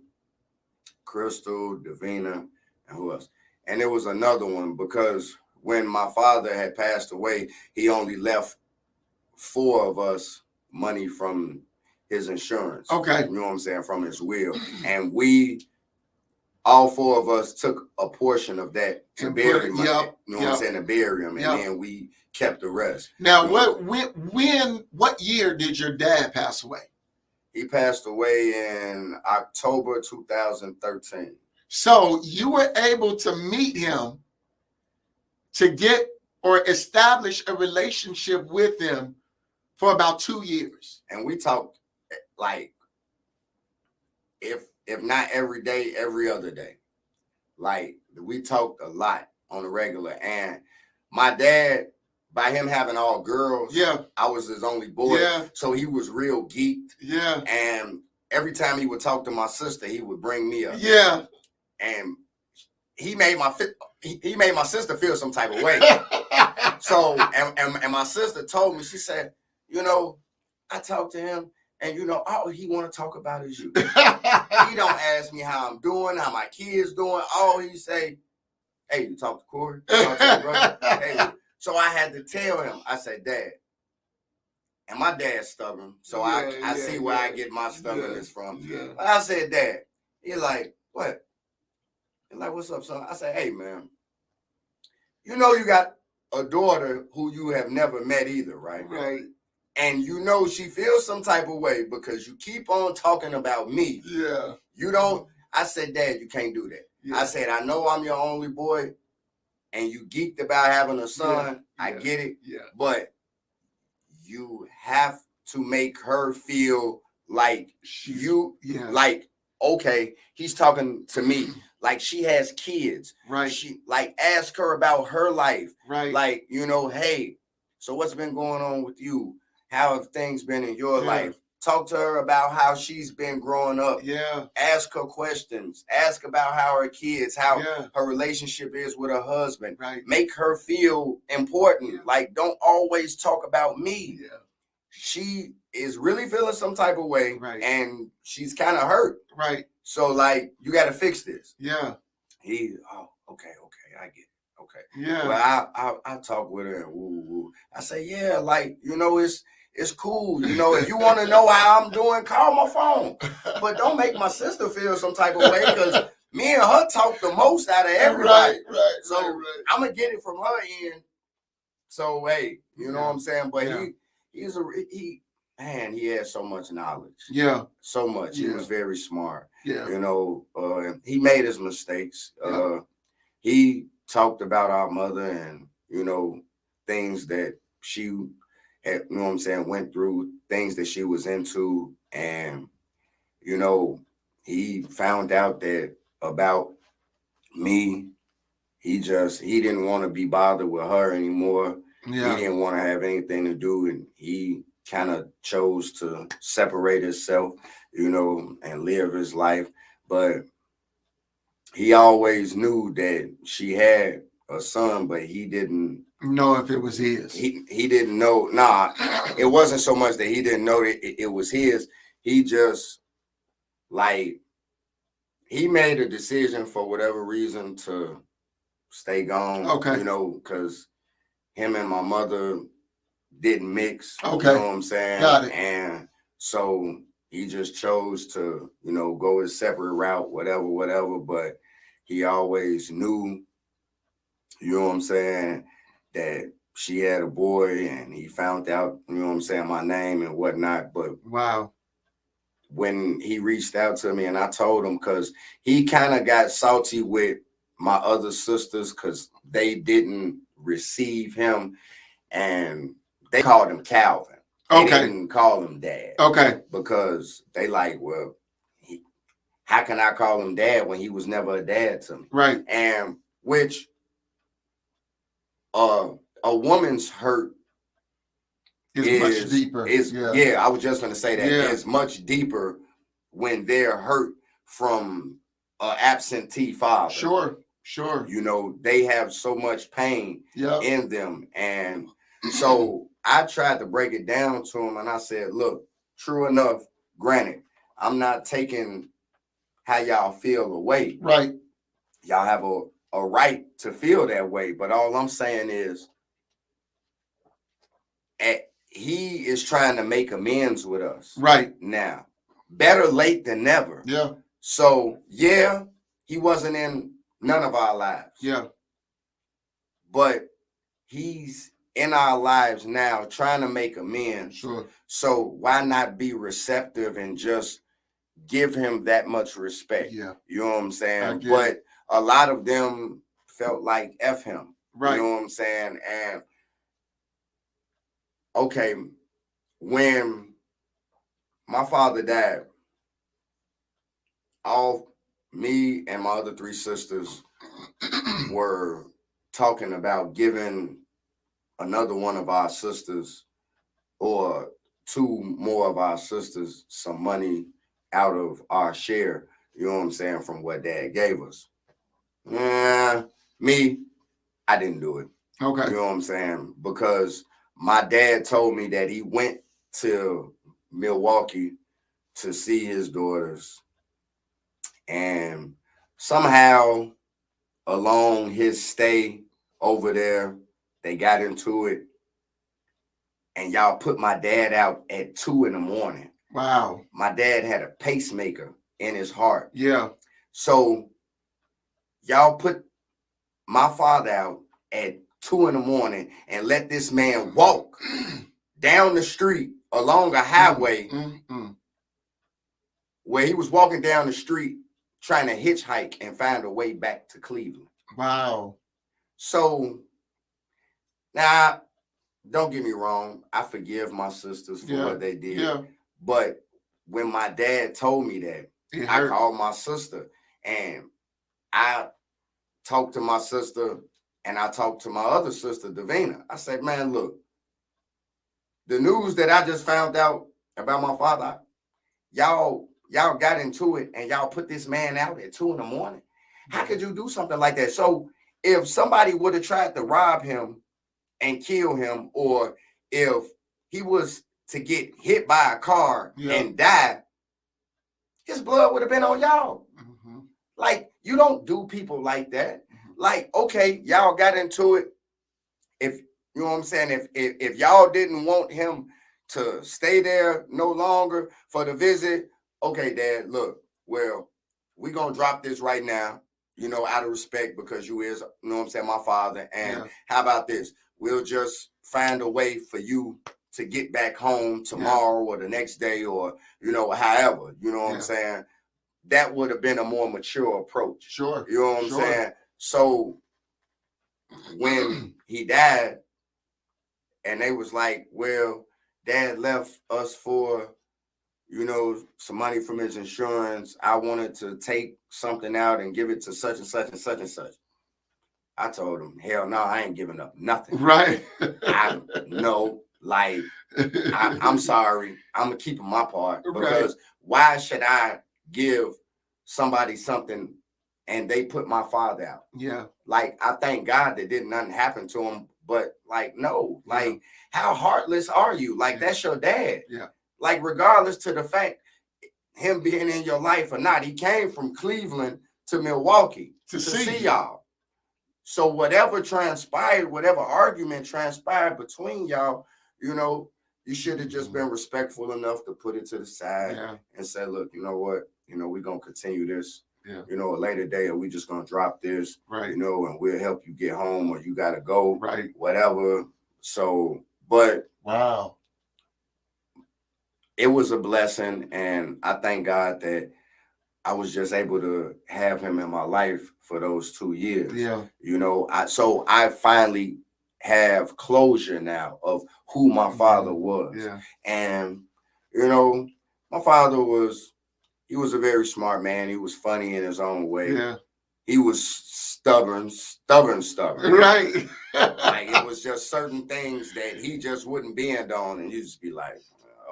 Crystal, Davina, and who else? And there was another one, because when my father had passed away, he only left 4 of us money from his insurance. Okay. You know what I'm saying? From his will. And all 4 of us took a portion of that to bury him. Yep. You know what I'm saying? To bury him. And then we kept the rest. Now, what year did your dad pass away? He passed away in October 2013. So you were able to meet him, to get or establish a relationship with him for about 2 years. And we talked, like, if not every day, every other day. Like, we talked a lot on the regular. And my dad, by him having all girls, I was his only boy. Yeah. So he was real geeked. Yeah. And every time he would talk to my sister, he would bring me up. Yeah. And he made my sister feel some type of way. So, and my sister told me, she said, you know, I talked to him, and you know, all he want to talk about is you. He don't ask me how I'm doing, how my kids doing. All he say, hey, you talk to Corey? You talk to your brother? Hey. So I had to tell him, I said, Dad, and my dad's stubborn, so I see where I get my stubbornness from. Yeah. But I said, Dad, he's like, what? He's like, what's up, son? I said, hey, man, you know you got a daughter who you have never met either, right? Right. And you know she feels some type of way because you keep on talking about me. Yeah. You don't. I said, Dad, you can't do that. Yeah. I said, I know I'm your only boy, and you geeked about having a son. Yeah. I get it. Yeah. But you have to make her feel like like, okay, he's talking to me. Like she has kids. Right. She like ask her about her life. Right. Like, you know, hey, so what's been going on with you? How have things been in your life? talk to her about how she's been growing up. Yeah. Ask her questions. Ask about how her kids, how Yeah. her relationship is with her husband. Right. Make her feel important. Yeah. Like, don't always talk about me. Yeah. She is really feeling some type of way, Right. and she's kind of hurt. Right. So, like, you got to fix this. Yeah. Okay, I get it. Okay. Yeah. Well, I talk with her and woo. I say, yeah, like, it's cool. If you want to know how I'm doing, call my phone. But don't make my sister feel some type of way, because me and her talk the most out of everybody. Right. So I'm gonna get it from her end. So hey, you know what I'm saying? But he had so much knowledge. Yeah. So much. Yeah. He was very smart. Yeah. He made his mistakes. He talked about our mother and, things that she had, went through, things that she was into. And, he found out that about me. He didn't want to be bothered with her anymore. Yeah. He didn't want to have anything to do. And he kind of chose to separate himself, and live his life. But he always knew that she had a son, but he didn't know if it was his. He didn't know. Nah, it wasn't so much that he didn't know that it was his. He just, like, he made a decision for whatever reason to stay gone. Okay. Because him and my mother didn't mix. Okay. You know what I'm saying? Got it. And so he just chose to, go his separate route, whatever. But he always knew, you know what I'm saying, that she had a boy, and he found out, my name and whatnot. But wow. When he reached out to me and I told him, because he kind of got salty with my other sisters because they didn't receive him, and they called him Calvin. They didn't call him Dad. Okay. Because they like, well, how can I call him Dad when he was never a dad to me? Right. And which a woman's hurt is much deeper. I was just going to say that. It's much deeper when they're hurt from an absentee father. Sure. They have so much pain in them. And so I tried to break it down to him, and I said, look, true enough, granted, I'm not taking how y'all feel away. Right. Y'all have a right to feel that way. But all I'm saying is, he is trying to make amends with us. Right. Now, better late than never. Yeah. So, he wasn't in none of our lives. Yeah. But he's in our lives now trying to make amends. Sure. So why not be receptive and just give him that much respect? Yeah. You know what I'm saying? But a lot of them felt like F him. Right. You know what I'm saying? And okay, when my father died, me and my other three sisters were talking about giving another one of our sisters or two more of our sisters some money out of our share, you know what I'm saying, from what Dad gave us. Me, I didn't do it. Okay. You know what I'm saying? Because my dad told me that he went to Milwaukee to see his daughters, and somehow along his stay over there, they got into it, and y'all put my dad out at 2 a.m. Wow. My dad had a pacemaker in his heart. Yeah. So y'all put my father out at 2 a.m. and let this man walk down the street along a highway where he was walking down the street trying to hitchhike and find a way back to Cleveland. Wow. So now, don't get me wrong, I forgive my sisters for what they did. Yeah. But when my dad told me that, I called my sister and I talked to my sister and I talked to my other sister, Davina. I said, man, look, the news that I just found out about my father. Y'all got into it and y'all put this man out at 2 a.m. How could you do something like that? So if somebody would have tried to rob him and kill him, or if he was to get hit by a car and die, his blood would have been on y'all. Mm-hmm. Like, you don't do people like that. Mm-hmm. Like, okay, y'all got into it. If you know what I'm saying, if y'all didn't want him to stay there no longer for the visit, okay, Dad, look, well, we're gonna drop this right now, out of respect, because you is, what I'm saying, my father. And how about this? We'll just find a way for you to get back home tomorrow or the next day, or, however, what I'm saying? That would have been a more mature approach. Sure. You know what I'm saying? So when he died, and they was like, well, Dad left us for, some money from his insurance. I wanted to take something out and give it to such and such and such and such. I told him, hell no, I ain't giving up nothing. Right. I'm sorry. I'm going to keep my part, because why should I give somebody something and they put my father out? Yeah. Like, I thank God that didn't nothing happen to him, but no, how heartless are you? Like, that's your dad. Yeah. Like, regardless to the fact him being in your life or not, he came from Cleveland to Milwaukee to see y'all. So whatever transpired, whatever argument transpired between y'all, you should have just been respectful enough to put it to the side and say, look, you know what? We're going to continue this, a later day, or we just going to drop this, and we'll help you get home, or you got to go, whatever. So, but wow, it was a blessing. And I thank God that I was just able to have him in my life for those 2 years. Yeah. So I finally have closure now of who my father was. Yeah. And, my father he was a very smart man. He was funny in his own way. Yeah. He was stubborn. Right. Like, it was just certain things that he just wouldn't bend on, and you just be like,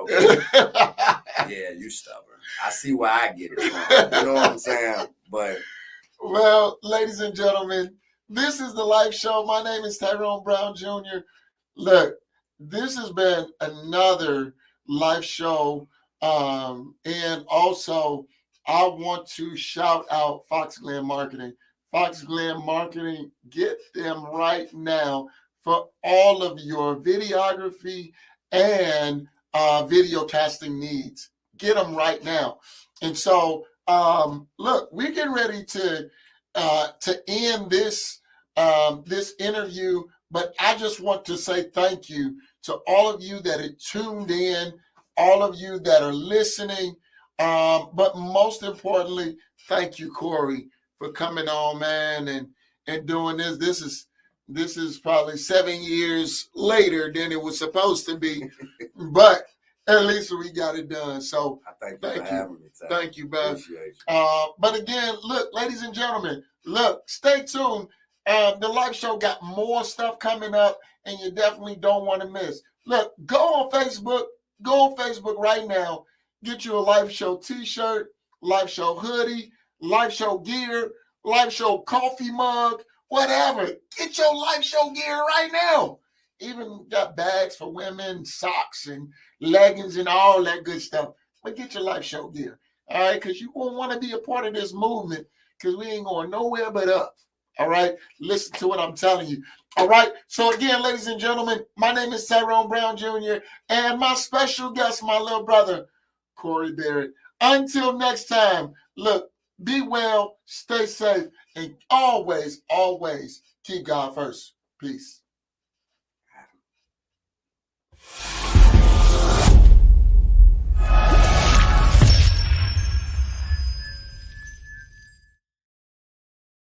okay, yeah, you stubborn. I see where I get it from. You know what I'm saying? But well, ladies and gentlemen, this is the Life Show. My name is Tyrone Brown Jr. Look, this has been another Life Show. And also, I want to shout out Fox Glen Marketing. Fox Glen Marketing, get them right now for all of your videography and video casting needs. Get them right now. And so, look, we're getting ready to end this this interview, but I just want to say thank you to all of you that have tuned in, all of you that are listening, but most importantly, thank you, Corey, for coming on, man, and doing this. This is probably 7 years later than it was supposed to be, but at least we got it done. So thank you. Thank you, man. But again, look, ladies and gentlemen, look, stay tuned. The Life Show got more stuff coming up, and you definitely don't want to miss. Look, go on Facebook. Go on Facebook right now. Get you a Life Show t-shirt, Life Show hoodie, Life Show gear, Life Show coffee mug, whatever. Get your Life Show gear right now. Even got bags for women, socks and leggings and all that good stuff. But get your Life Show gear, all right? Because you won't want to be a part of this movement, because we ain't going nowhere but up, all right? Listen to what I'm telling you, all right? So again, ladies and gentlemen, my name is Tyrone Brown Jr., and my special guest, my little brother, Corey Barrett. Until next time, look, be well, stay safe, and always, always keep God first. Peace.